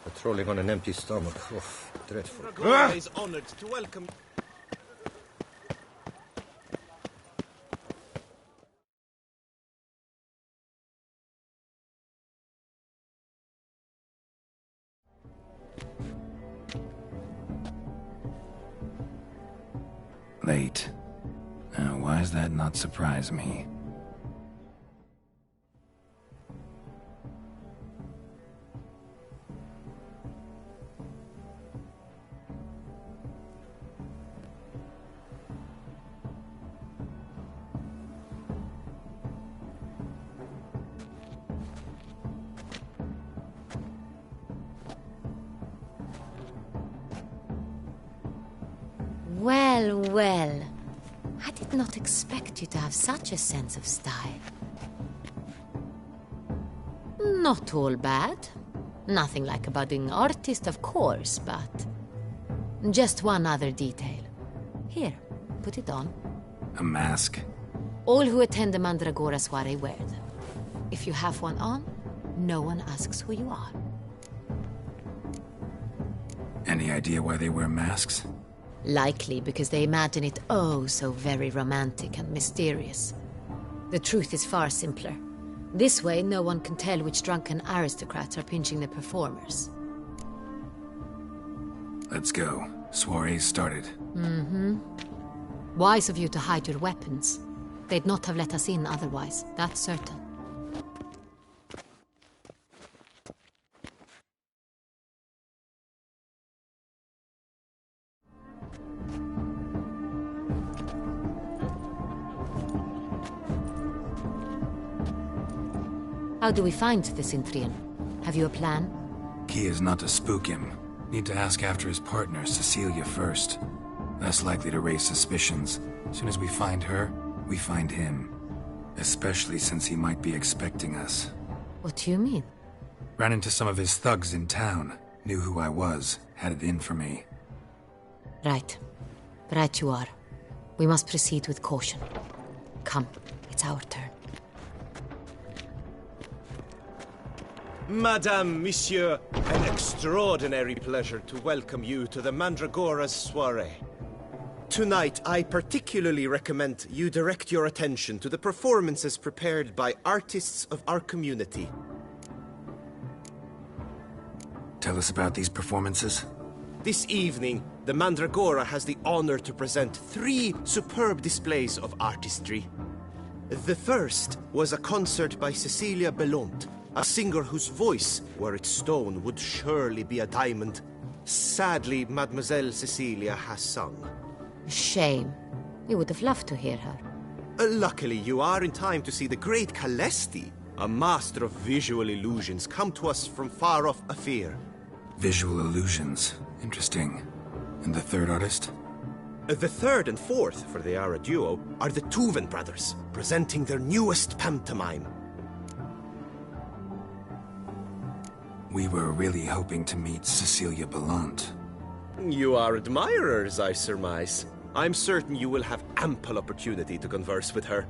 Patrolling on an empty stomach. Oh, dreadful. Ragora is honored to welcome... Late. Now, why does that not surprise me? Well, well. I did not expect you to have such a sense of style. Not all bad. Nothing like a budding artist, of course, but... just one other detail. Here, put it on. A mask? All who attend the Mandragora soiree wear them. If you have one on, no one asks who you are. Any idea why they wear masks? Likely because they imagine it oh so very romantic and mysterious. The truth is far simpler. This way, no one can tell which drunken aristocrats are pinching the performers. Let's go. Soiree's started. Mm-hmm. Wise of you to hide your weapons. They'd not have let us in otherwise, that's certain. How do we find the Cintrian? Have you a plan? Key is not to spook him. Need to ask after his partner, Cecilia, first. Less likely to raise suspicions. As soon as we find her, we find him. Especially since he might be expecting us. What do you mean? Ran into some of his thugs in town. Knew who I was. Had it in for me. Right. Right you are. We must proceed with caution. Come, it's our turn. Madame, Monsieur, an extraordinary pleasure to welcome you to the Mandragora's soiree. Tonight, I particularly recommend you direct your attention to the performances prepared by artists of our community. Tell us about these performances. This evening, the Mandragora has the honor to present 3 superb displays of artistry. The first was a concert by Cecilia Belont, a singer whose voice, were it stone, would surely be a diamond. Sadly, Mademoiselle Cecilia has sung. Shame. We would have loved to hear her. Luckily, you are in time to see the great Calesti, a master of visual illusions, come to us from far off Afir. Visual illusions. Interesting. And the third artist? The third and fourth, for they are a duo, are the Tuven brothers, presenting their newest pantomime. We were really hoping to meet Cecilia Belont. You are admirers, I surmise. I'm certain you will have ample opportunity to converse with her.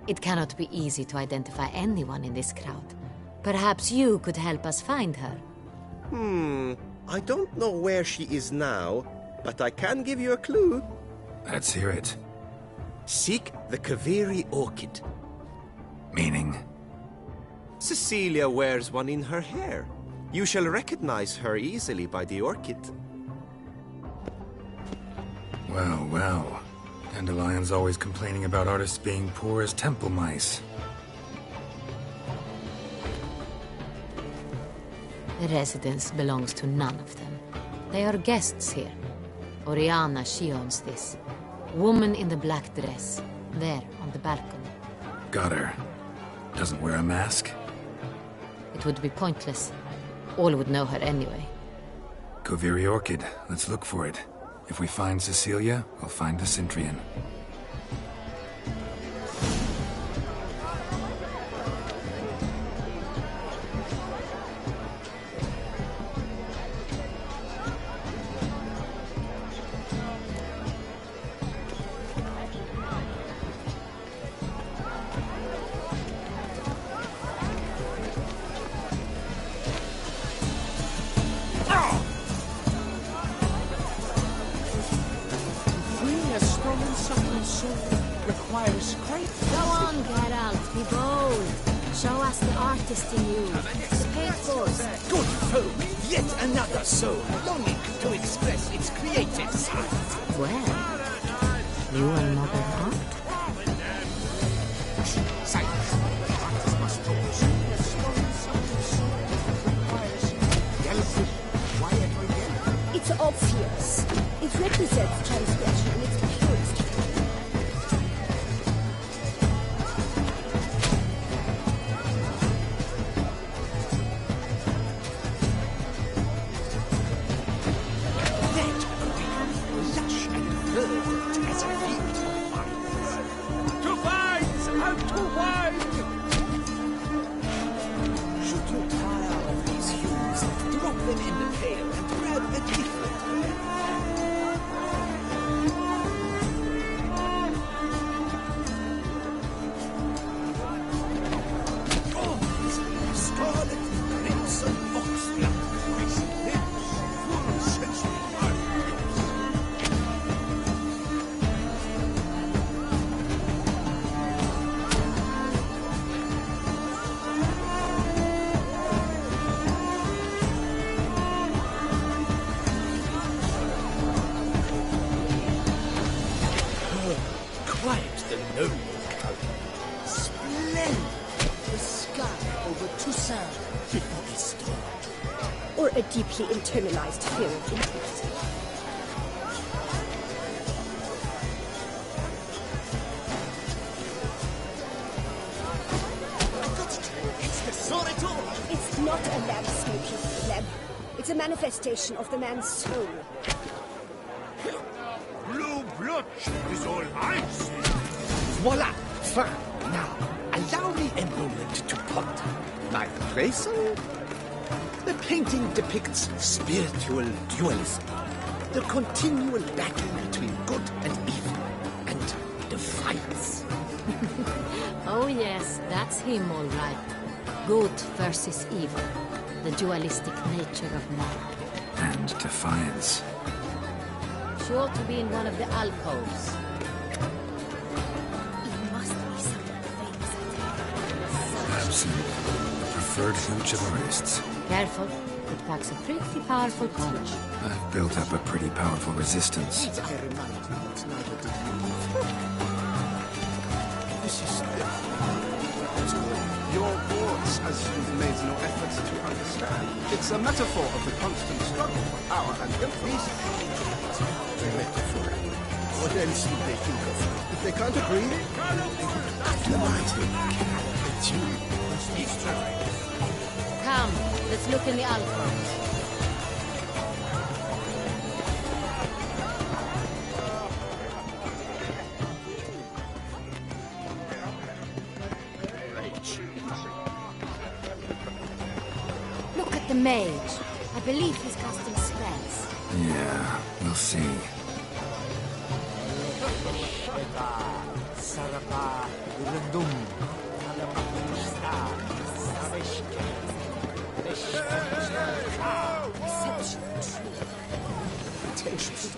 It cannot be easy to identify anyone in this crowd. Perhaps you could help us find her. I don't know where she is now, but I can give you a clue. Let's hear it. Seek the Kaveri orchid. Meaning? Cecilia wears one in her hair. You shall recognize her easily by the orchid. Well, well. Dandelion's always complaining about artists being poor as temple mice. The residence belongs to none of them. They are guests here. Oriana, she owns this. Woman in the black dress. There, on the balcony. Got her. Doesn't wear a mask? It would be pointless. All would know her anyway. Kaveri orchid. Let's look for it. If we find Cecilia, we'll find the Cintrian. Requires great. Go on, Geralt, be bold. Show us the artist in you. Speak forth. Good folk, yet another soul longing to express its creative side. Well, You are Mother Art? Silence. Artists must talk. The stone something secret requires yellow. Why ever yellow? It's obvious. It represents transgression in its purest form. Lush and verdant as a field of vines. To vines and to wine! Should you tire of these hues, drop them in the pail and grab a different blend. Scarlet, crimson, oxblood, icy lips, full sensory fireworks. Quite the noble color. Splendid. The sky over Toussaint before it stormed. Or a deeply internalized fear of intimacy. It's the Soritor! It's not a landscape, Leb. It's a manifestation of the man's soul. Blue blood is all I see. Voila! Fine. Now, allow me a moment to ponder. My appraisal? The painting depicts spiritual dualism. The continual battle between good and evil. And defiance. Oh yes, that's him all right. Good versus evil. The dualistic nature of man. And defiance. Sure to be in one of the alcoves. It must be something famous. Absent. The preferred hooch of artists. Careful. It packs a pretty powerful punch. I've built up a pretty powerful resistance. I remind you what neither did you. This is Your words, as you've made no effort to understand. It's a metaphor of the constant struggle for power and influence. What else would they think of? If they can't agree, The mighty tune. Come, let's look in the alcoves. Look at the mage. I believe he's casting spells. Yeah, we'll see. Pretentious.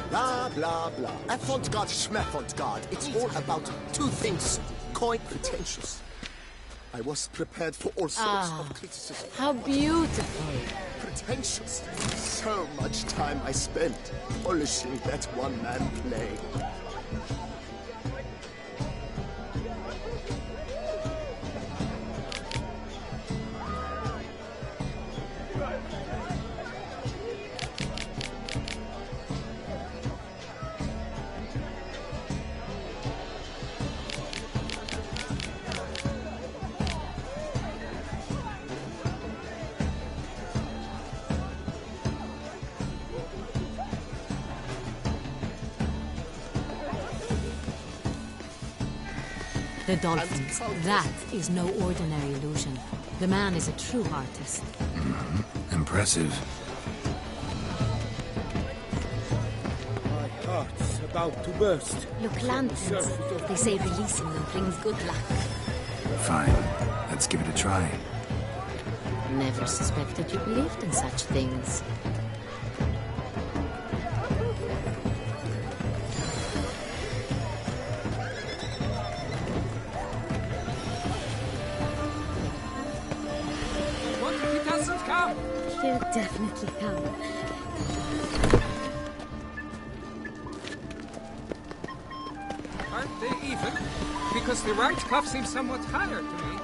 Blah, blah, blah. Avant-garde, schmavant-garde. It's all about two things. Coin pretentious. I was prepared for all sorts of criticism. How beautiful. Pretentious. So much time I spent polishing that one-man play. The dolphins. That is no ordinary illusion. The man is a true artist. Impressive. My heart's about to burst. Look, lanterns. They say releasing them brings good luck. Fine. Let's give it a try. Never suspected you believed in such things. He'll definitely come. Seriously, right cuff seems somewhat tired to me.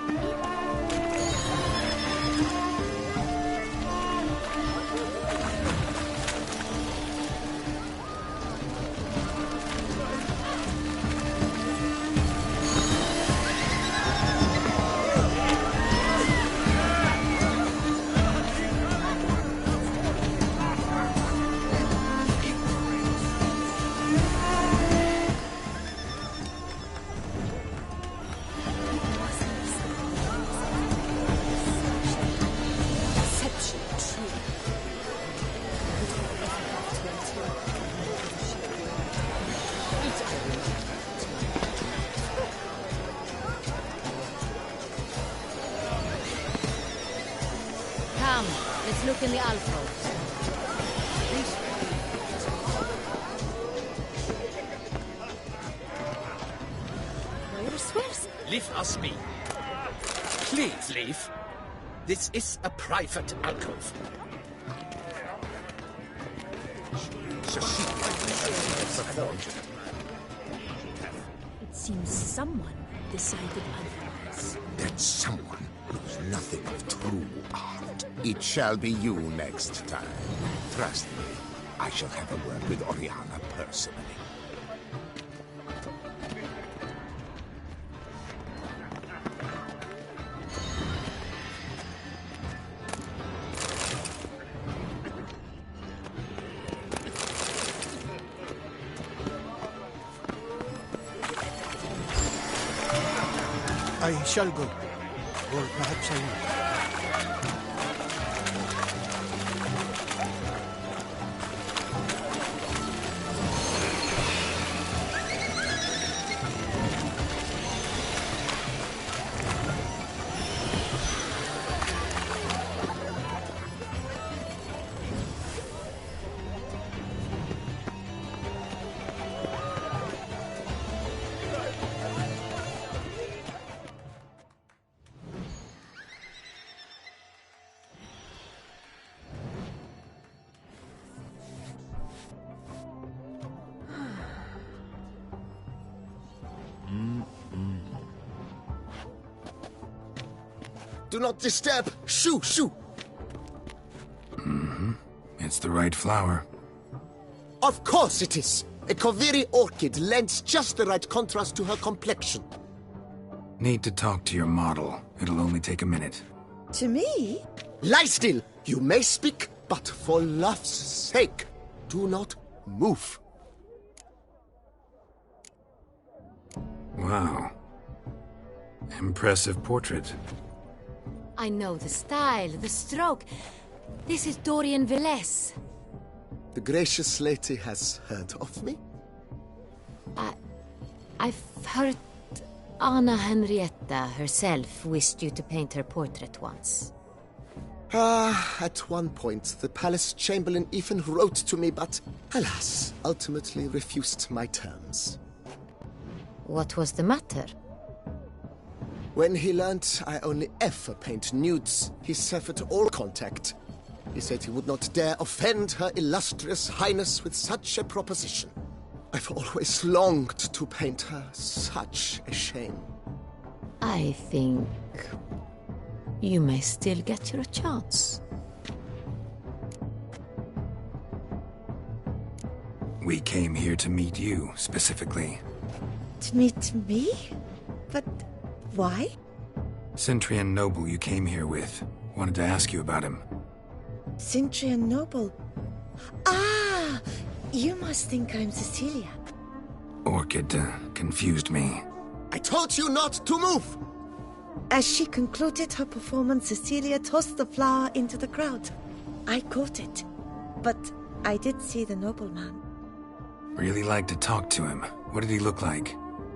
Come, let's look in the alcoves. Leave us be. Please leave. This is a private alcove. It seems someone decided otherwise. That someone knows nothing of true art. It shall be you next time. Trust me, I shall have a word with Oriana personally. I shall go. Or perhaps I will. Do not disturb! Shoo, shoo! It's the right flower. Of course it is! A Koviri orchid lends just the right contrast to her complexion. Need to talk to your model. It'll only take a minute. To me? Lie still! You may speak, but for love's sake, do not move. Wow. Impressive portrait. I know the style, the stroke. This is Dorian Velez. The gracious lady has heard of me? I've heard Anna Henrietta herself wished you to paint her portrait once. At one point, the palace chamberlain even wrote to me, but alas, ultimately refused my terms. What was the matter? When he learned I only ever paint nudes, he severed all contact. He said he would not dare offend Her Illustrious Highness with such a proposition. I've always longed to paint her. Such a shame. I think you may still get your chance. We came here to meet you, specifically. To meet me? But why? Centrian noble you came here with. Wanted to ask you about him. Centrian noble. Ah! You must think I'm Cecilia. Orchid confused me. I told you not to move! As she concluded her performance, Cecilia tossed the flower into the crowd. I caught it, but I did see the nobleman. Really like to talk to him. What did he look like?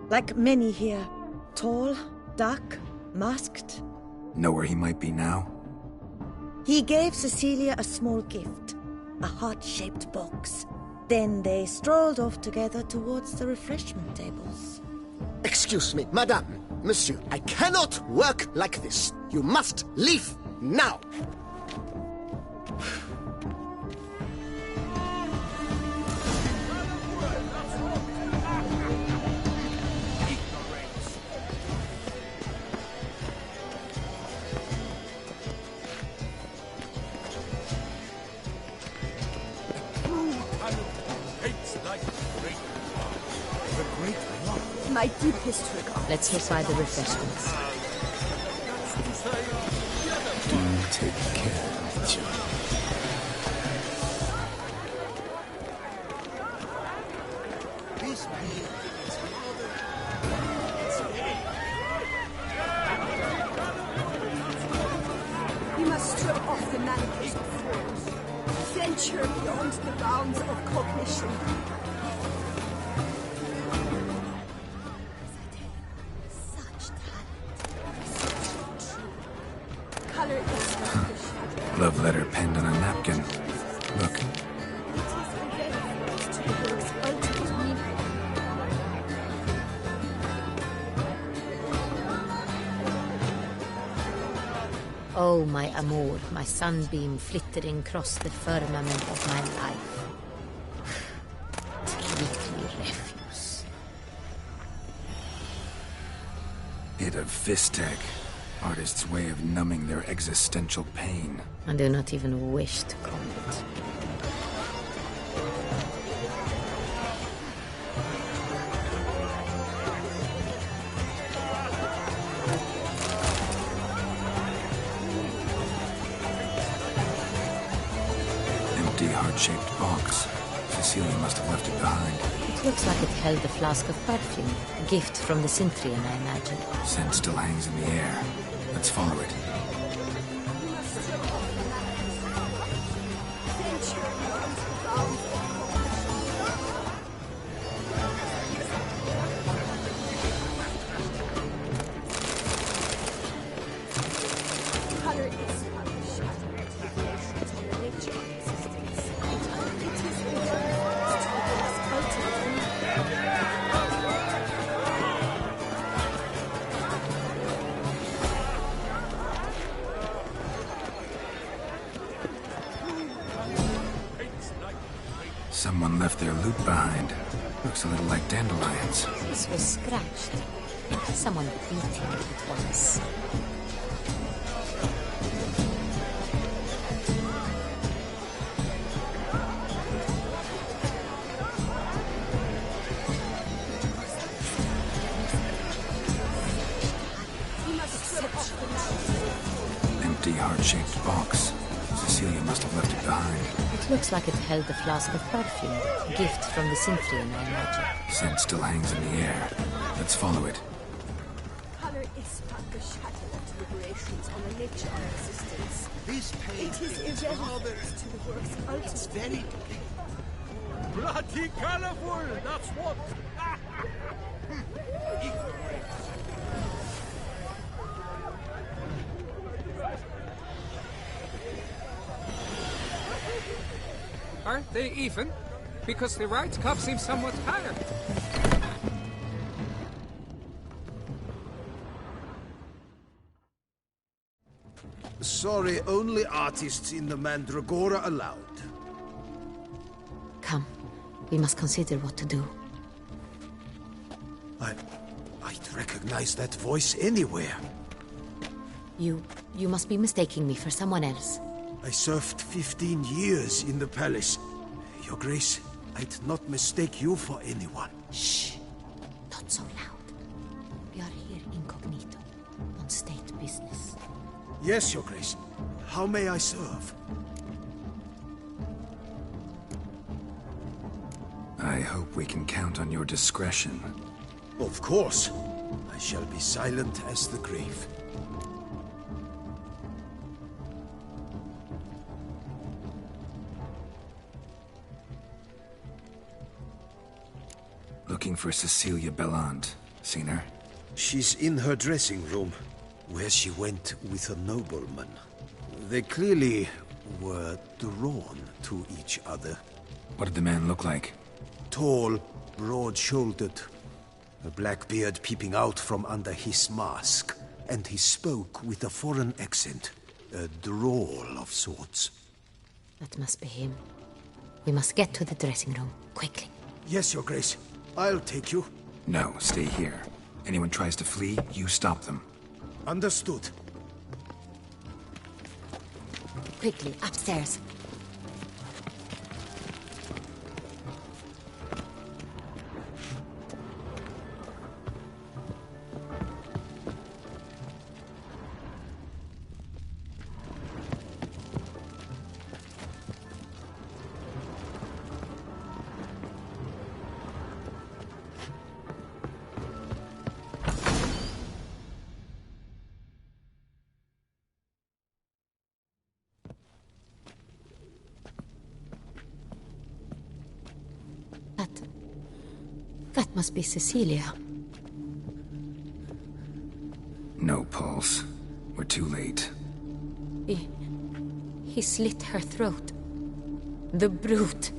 Like many here. Tall, dark, masked. Know where he might be now? He gave Cecilia a small gift, a heart-shaped box. Then they strolled off together towards the refreshment tables. Excuse me, madame, monsieur, I cannot work like this. You must leave now. My deepest regard. Let's provide the refreshments. Do take care of each other. We must strip off the manacles of force. Venture beyond the bounds of cognition. Color is Love letter penned on a napkin. Look. Oh, my amour, my sunbeam flittering across the firmament of my life. Take me refuse. Hit of Vistek. Artist's way of numbing their existential pain. I do not even wish to comment. Empty, heart-shaped box. Cecilia must have left it behind. It looks like it held a flask of perfume. A gift from the Cintrian, I imagine. Scent still hangs in the air. Let's follow it. Someone left their loot behind. Looks a little like dandelions. This was scratched. Someone beating it once. Empty, heart-shaped box. Cecilia must have left it behind. It looks like it held a flask of perfume. A gift from the Cintrian, I imagine. Scent still hangs in the air. Let's follow it. Color is but the shadow of deliberations on the nature of existence. This page It is irrelevant to the work's ultimate. It's very Bloody colorful, that's what! Aren't they even? Because the right cup seems somewhat higher. Sorry, only artists in the Mandragora allowed. Come, we must consider what to do. I'd recognize that voice anywhere. You must be mistaking me for someone else. I served 15 years in the palace. Your Grace, I'd not mistake you for anyone. Shh. Not so loud. We are here incognito, on state business. Yes, Your Grace. How may I serve? I hope we can count on your discretion. Of course. I shall be silent as the grave. Looking for Cecilia Bellant. Seen her? She's in her dressing room, where she went with a nobleman. They clearly were drawn to each other. What did the man look like? Tall, broad-shouldered, a black beard peeping out from under his mask, and he spoke with a foreign accent, a drawl of sorts. That must be him. We must get to the dressing room, quickly. Yes, Your Grace. I'll take you. No, stay here. Anyone tries to flee, you stop them. Understood. Quickly, upstairs. That must be Cecilia. No pulse. We're too late. He slit her throat. The brute.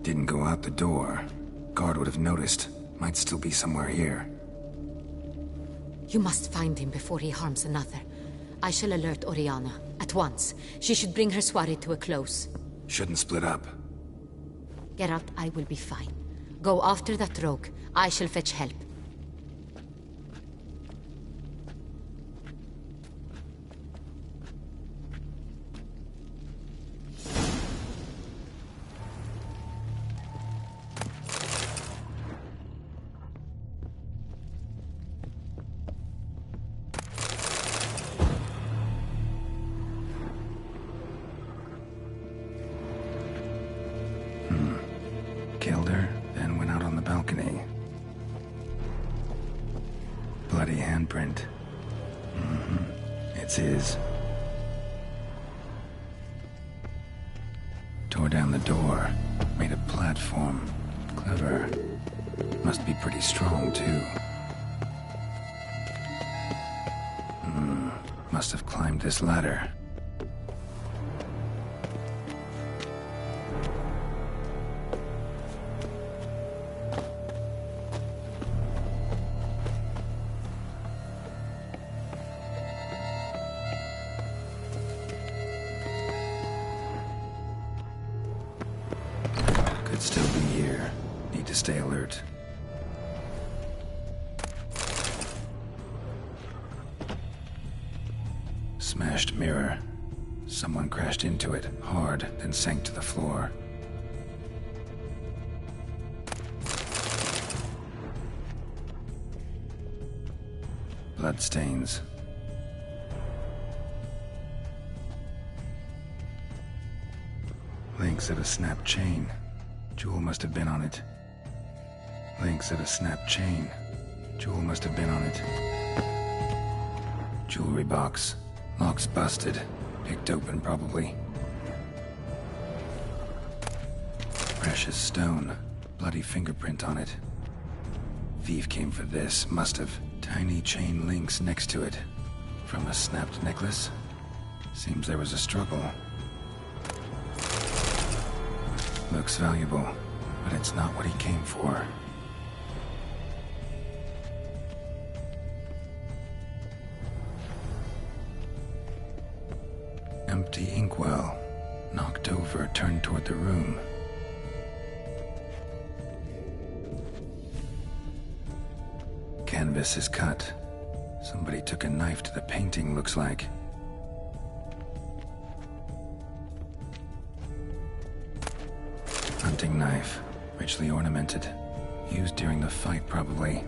Didn't go out the door. Guard would have noticed. Might still be somewhere here. You must find him before he harms another. I shall alert Oriana. At once. She should bring her soirée to a close. Shouldn't split up. Geralt, I will be fine. Go after that rogue. I shall fetch help. Killed her, then went out on the balcony. Bloody handprint. It's his. Tore down the door. Made a platform. Clever. Must be pretty strong, too. Must have climbed this ladder. Could still be here. Need to stay alert. Smashed mirror. Someone crashed into it, hard, then sank to the floor. Bloodstains. Links of a snapped chain. Jewel must have been on it. Links of a snapped chain. Jewel must have been on it. Jewelry box. Lock's busted. Picked open, probably. Precious stone. Bloody fingerprint on it. Thief came for this. Must have. Tiny chain links next to it. From a snapped necklace? Seems there was a struggle. Looks valuable, but it's not what he came for. Empty inkwell. Knocked over, turned toward the room. Canvas is cut. Somebody took a knife to the painting, looks like. Hunting knife, richly ornamented. Used during the fight, probably.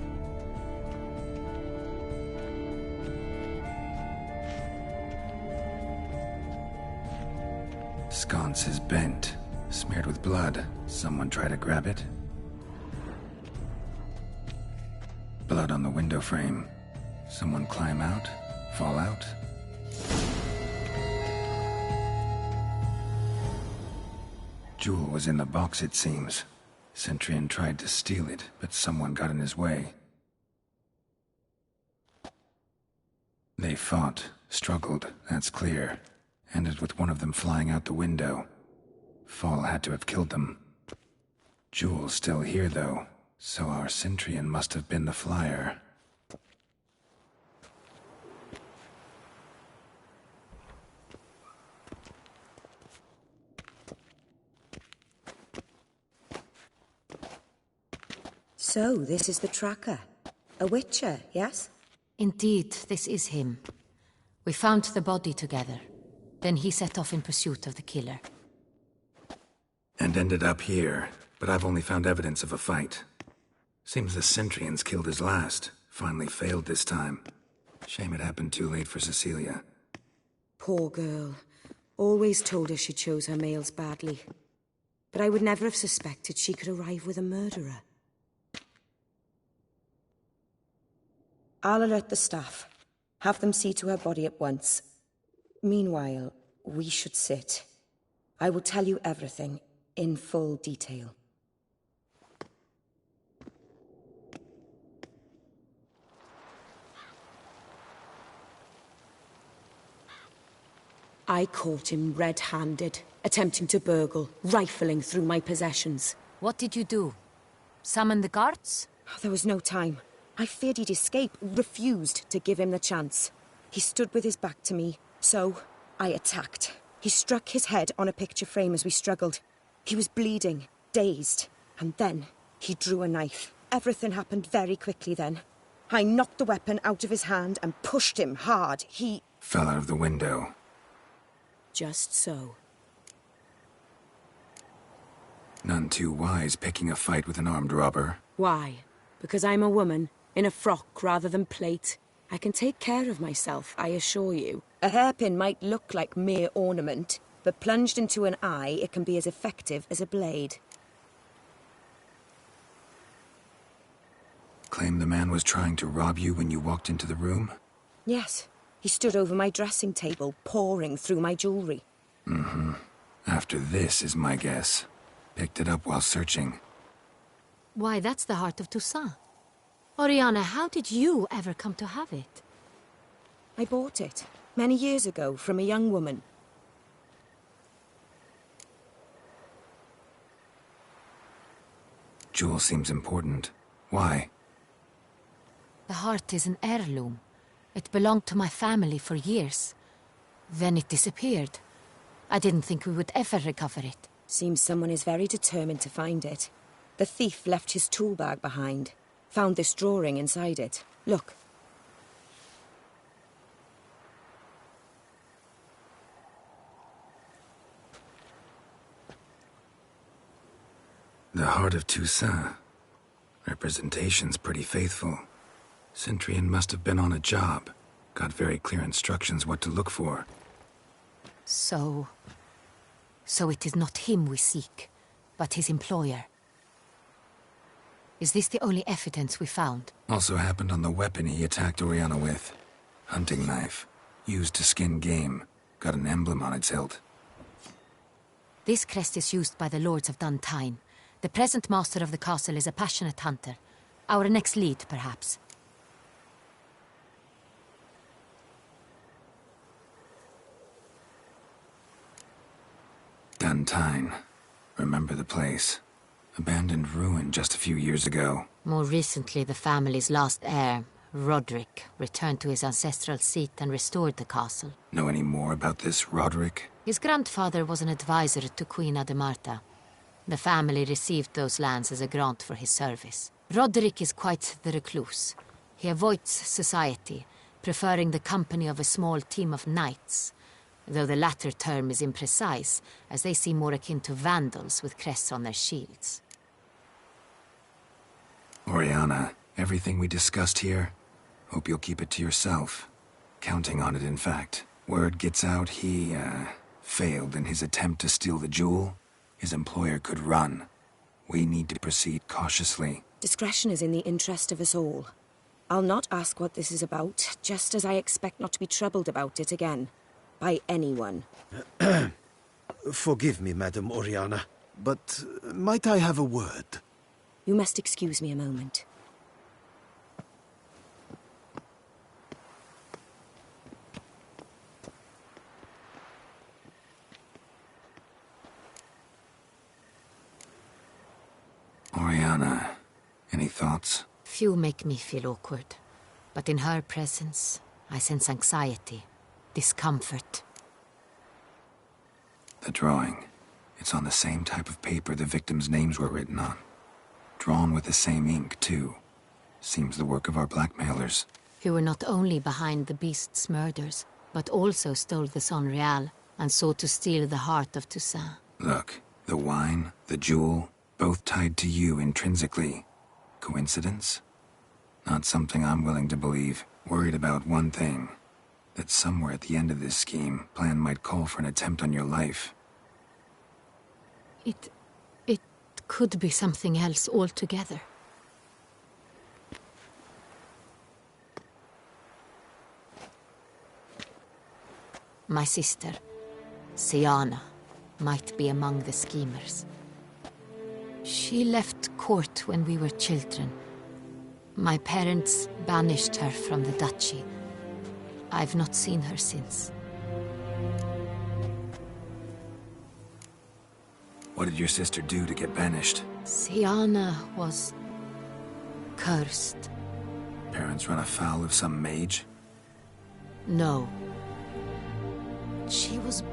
Sconce is bent, smeared with blood. Someone try to grab it. Blood on the window frame. Someone climb out? Fall out? Jewel was in the box, it seems. Centurion tried to steal it, but someone got in his way. They fought, struggled, that's clear. Ended with one of them flying out the window. Fall had to have killed them. Jewel's still here, though, so our Centurion must have been the flyer. So, this is the tracker. A witcher, yes? Indeed, this is him. We found the body together. Then he set off in pursuit of the killer. And ended up here, but I've only found evidence of a fight. Seems the Centurions killed his last. Finally failed this time. Shame it happened too late for Cecilia. Poor girl. Always told her she chose her males badly. But I would never have suspected she could arrive with a murderer. I'll alert the staff. Have them see to her body at once. Meanwhile, we should sit. I will tell you everything, in full detail. I caught him red-handed, attempting to burgle, rifling through my possessions. What did you do? Summon the guards? There was no time. I feared he'd escape, refused to give him the chance. He stood with his back to me, so I attacked. He struck his head on a picture frame as we struggled. He was bleeding, dazed, and then he drew a knife. Everything happened very quickly then. I knocked the weapon out of his hand and pushed him hard. He fell out of the window. Just so. None too wise picking a fight with an armed robber. Why? Because I'm a woman, in a frock rather than plate. I can take care of myself, I assure you. A hairpin might look like mere ornament, but plunged into an eye, it can be as effective as a blade. Claim the man was trying to rob you when you walked into the room? Yes. He stood over my dressing table, pouring through my jewelry. Mm-hmm. After this is my guess. Picked it up while searching. Why, that's the heart of Toussaint. Oriana, how did you ever come to have it? I bought it, many years ago, from a young woman. Jewel seems important. Why? The heart is an heirloom. It belonged to my family for years. Then it disappeared. I didn't think we would ever recover it. Seems someone is very determined to find it. The thief left his tool bag behind. Found this drawing inside it. Look. The heart of Toussaint. Representation's pretty faithful. Centurion must have been on a job. Got very clear instructions what to look for. So it is not him we seek, but his employer. Is this the only evidence we found? Also happened on the weapon he attacked Oriana with. Hunting knife. Used to skin game. Got an emblem on its hilt. This crest is used by the Lords of Duntine. The present master of the castle is a passionate hunter. Our next lead, perhaps. Duntine. Remember the place. Abandoned ruin just a few years ago. More recently, the family's last heir, Roderick, returned to his ancestral seat and restored the castle. Know any more about this Roderick? His grandfather was an advisor to Queen Ademarta. The family received those lands as a grant for his service. Roderick is quite the recluse. He avoids society, preferring the company of a small team of knights, though the latter term is imprecise, as they seem more akin to vandals with crests on their shields. Oriana, everything we discussed here, hope you'll keep it to yourself. Counting on it, in fact. Word gets out he, failed in his attempt to steal the jewel. His employer could run. We need to proceed cautiously. Discretion is in the interest of us all. I'll not ask what this is about, just as I expect not to be troubled about it again. By anyone. Forgive me, Madam Oriana, but might I have a word? You must excuse me a moment. Oriana, any thoughts? Few make me feel awkward, but in her presence, I sense anxiety, discomfort. The drawing. It's on the same type of paper the victims' names were written on. Drawn with the same ink, too. Seems the work of our blackmailers. Who were not only behind the beast's murders, but also stole the Son Real and sought to steal the heart of Toussaint. Look, the wine, the jewel, both tied to you intrinsically. Coincidence? Not something I'm willing to believe. Worried about one thing. That somewhere at the end of this scheme, plan might call for an attempt on your life. It could be something else altogether. My sister, Siana, might be among the schemers. She left court when we were children. My parents banished her from the duchy. I've not seen her since. What did your sister do to get banished? Siana was cursed. Parents run afoul of some mage? No. She was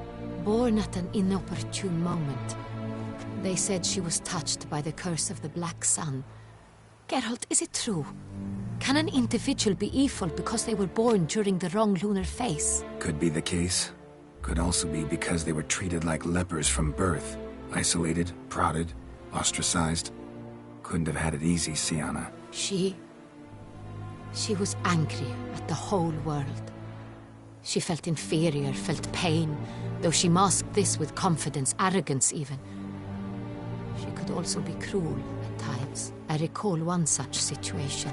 born at an inopportune moment. They said she was touched by the curse of the Black Sun. Geralt, is it true? Can an individual be evil because they were born during the wrong lunar phase? Could be the case. Could also be because they were treated like lepers from birth. Isolated, prodded, ostracized. Couldn't have had it easy, Siana. She was angry at the whole world. She felt inferior, felt pain, though she masked this with confidence, arrogance even. She could also be cruel at times. I recall one such situation.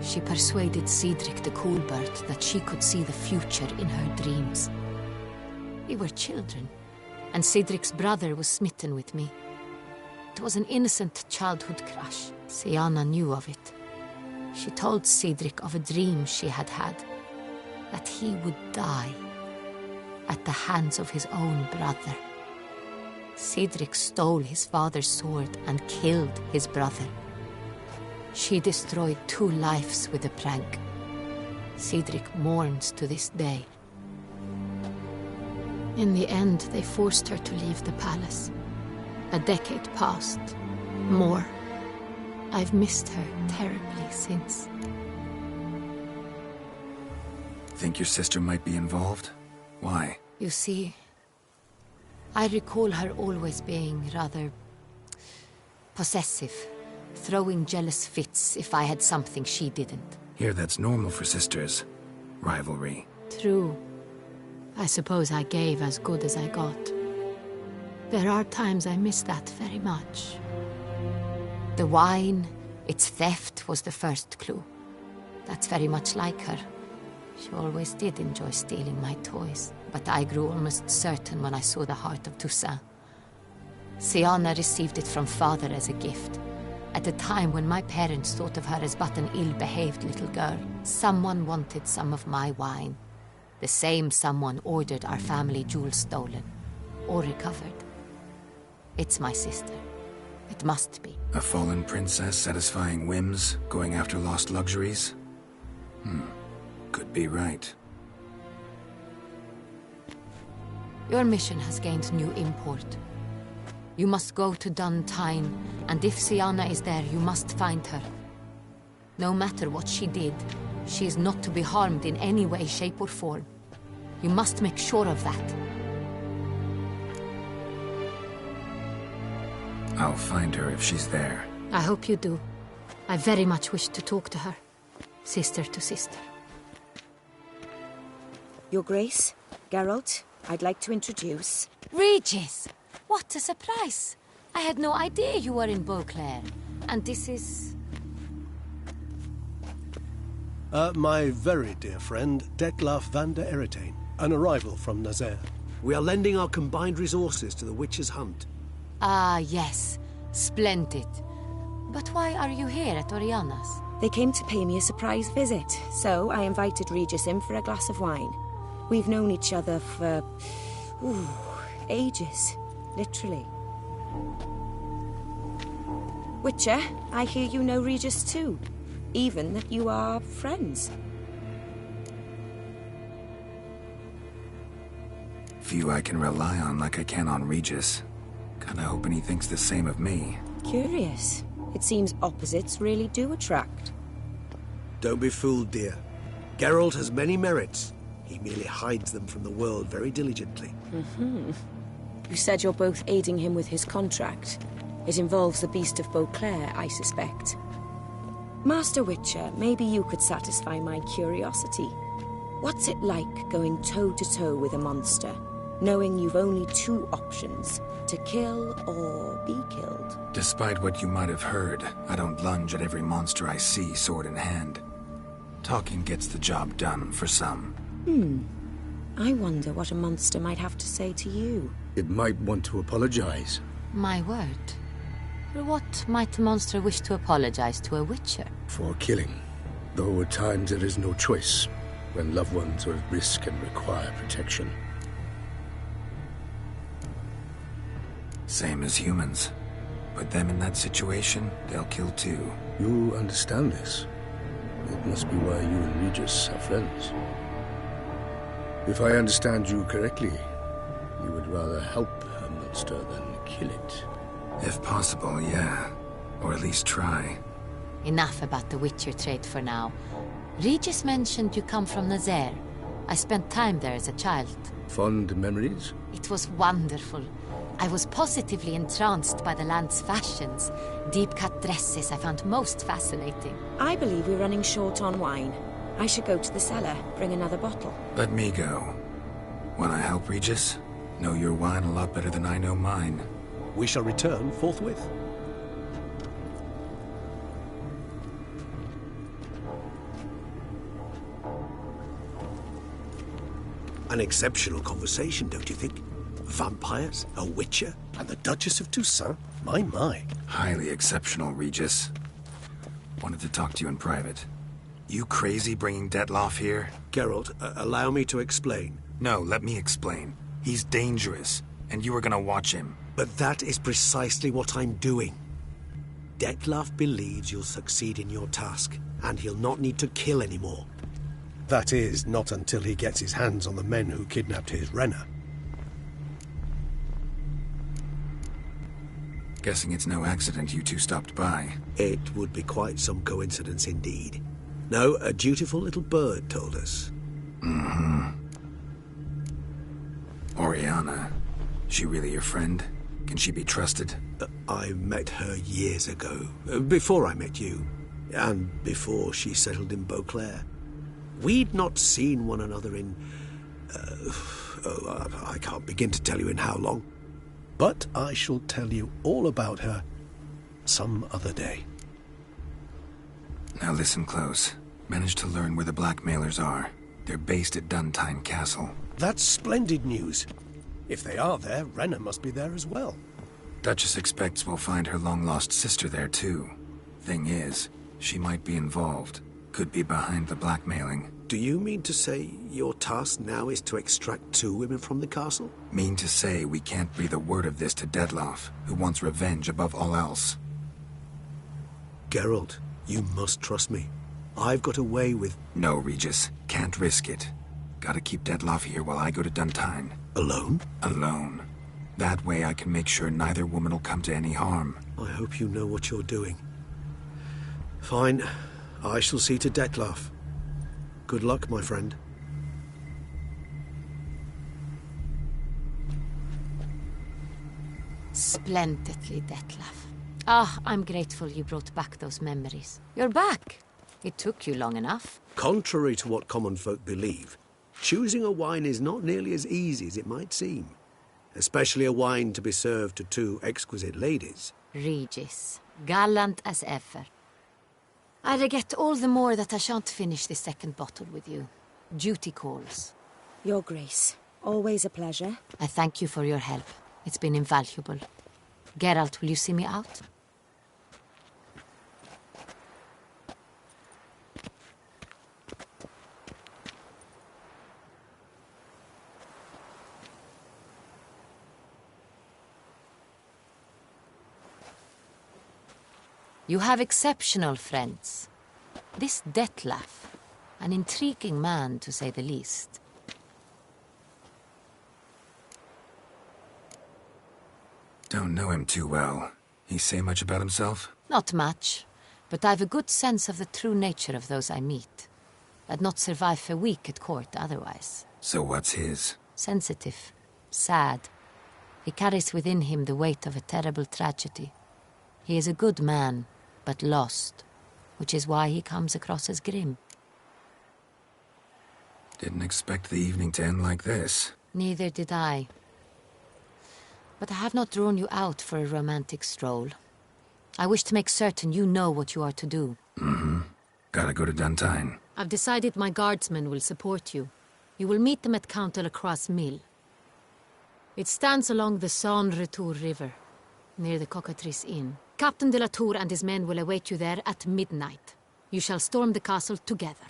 She persuaded Cedric the Coolbird that she could see the future in her dreams. We were children, and Cedric's brother was smitten with me. It was an innocent childhood crush. Siana knew of it. She told Cedric of a dream she had had, that he would die at the hands of his own brother. Cedric stole his father's sword and killed his brother. She destroyed 2 lives with a prank. Cedric mourns to this day. In the end, they forced her to leave the palace. A decade passed. More. I've missed her terribly since. Think your sister might be involved? Why? You see, I recall her always being rather possessive, throwing jealous fits if I had something she didn't. Here, that's normal for sisters. Rivalry. True. I suppose I gave as good as I got. There are times I miss that very much. The wine, its theft, was the first clue. That's very much like her. She always did enjoy stealing my toys, but I grew almost certain when I saw the heart of Toussaint. Siana received it from father as a gift. At a time when my parents thought of her as but an ill-behaved little girl, someone wanted some of my wine. The same someone ordered our family jewels stolen, or recovered. It's my sister. It must be. A fallen princess satisfying whims, going after lost luxuries? Could be right. Your mission has gained new import. You must go to Dun Tyne, and if Siana is there, you must find her. No matter what she did, she is not to be harmed in any way, shape, or form. You must make sure of that. I'll find her if she's there. I hope you do. I very much wish to talk to her. Sister to sister. Your Grace, Geralt, I'd like to introduce... Regis! What a surprise! I had no idea you were in Beauclair. And this is... My very dear friend, Detlaf van der Eretain, an arrival from Nazaire. We are lending our combined resources to the Witch's Hunt. Ah, yes. Splendid. But why are you here at Oriana's? They came to pay me a surprise visit, so I invited Regis in for a glass of wine. We've known each other for... ages. Literally. Witcher, I hear you know Regis too. Even that you are friends. Few I can rely on like I can on Regis. Kinda hoping he thinks the same of me. Curious. It seems opposites really do attract. Don't be fooled, dear. Geralt has many merits. He merely hides them from the world very diligently. You said you're both aiding him with his contract. It involves the Beast of Beauclair, I suspect. Master Witcher, maybe you could satisfy my curiosity. What's it like going toe-to-toe with a monster, knowing you've only 2 options, to kill or be killed? Despite what you might have heard, I don't lunge at every monster I see sword in hand. Talking gets the job done for some. I wonder what a monster might have to say to you. It might want to apologize. My word. For what might a monster wish to apologize to a witcher? For killing. Though at times there is no choice, when loved ones are at risk and require protection. Same as humans. Put them in that situation, they'll kill too. You understand this. It must be why you and Regis are friends. If I understand you correctly, you would rather help a monster than kill it. If possible, yeah. Or at least try. Enough about the Witcher trade for now. Regis mentioned you come from Nazaire. I spent time there as a child. Fond memories? It was wonderful. I was positively entranced by the land's fashions. Deep-cut dresses I found most fascinating. I believe we're running short on wine. I should go to the cellar, bring another bottle. Let me go. Wanna help, Regis? Know your wine a lot better than I know mine. We shall return forthwith. An exceptional conversation, don't you think? Vampires, a witcher, and the Duchess of Toussaint? My. Highly exceptional, Regis. Wanted to talk to you in private. You crazy bringing Detloff here? Geralt, allow me to explain. No, let me explain. He's dangerous, and you were gonna watch him. But that is precisely what I'm doing. Detloff believes you'll succeed in your task, and he'll not need to kill anymore. That is, not until he gets his hands on the men who kidnapped his Renner. Guessing it's no accident you two stopped by. It would be quite some coincidence indeed. No, a dutiful little bird told us. Mm-hmm. Oriana. She really your friend? Can she be trusted? I met her years ago. Before I met you. And before she settled in Beauclair. We'd not seen one another in... I can't begin to tell you in how long. But I shall tell you all about her some other day. Now listen close. Managed to learn where the blackmailers are. They're based at Duntine Castle. That's splendid news. If they are there, Renner must be there as well. Duchess expects we'll find her long-lost sister there too. Thing is, she might be involved. Could be behind the blackmailing. Do you mean to say your task now is to extract 2 women from the castle? Mean to say we can't breathe a word of this to Detloff, who wants revenge above all else. Geralt, you must trust me. I've got a way with... No, Regis. Can't risk it. Gotta keep Detloff here while I go to Duntine. Alone? Alone. That way I can make sure neither woman will come to any harm. I hope you know what you're doing. Fine. I shall see to Detloff. Good luck, my friend. Splendidly, Detloff. Ah, I'm grateful you brought back those memories. You're back. It took you long enough. Contrary to what common folk believe, choosing a wine is not nearly as easy as it might seem. Especially a wine to be served to 2 exquisite ladies. Regis, gallant as ever. I regret all the more that I shan't finish this second bottle with you. Duty calls. Your Grace, always a pleasure. I thank you for your help. It's been invaluable. Geralt, will you see me out? You have exceptional friends. This Detloff, an intriguing man to say the least. Don't know him too well. He say much about himself? Not much, but I've a good sense of the true nature of those I meet. I'd not survive a week at court otherwise. So what's his? Sensitive, sad. He carries within him the weight of a terrible tragedy. He is a good man, but lost, which is why he comes across as grim. Didn't expect the evening to end like this. Neither did I. But I have not drawn you out for a romantic stroll. I wish to make certain you know what you are to do. Mm-hmm. Gotta go to Duntine. I've decided my guardsmen will support you. You will meet them at Count Delacroix's mill. It stands along the Saône-Retour River, near the Cockatrice Inn. Captain de la Tour and his men will await you there at midnight. You shall storm the castle together.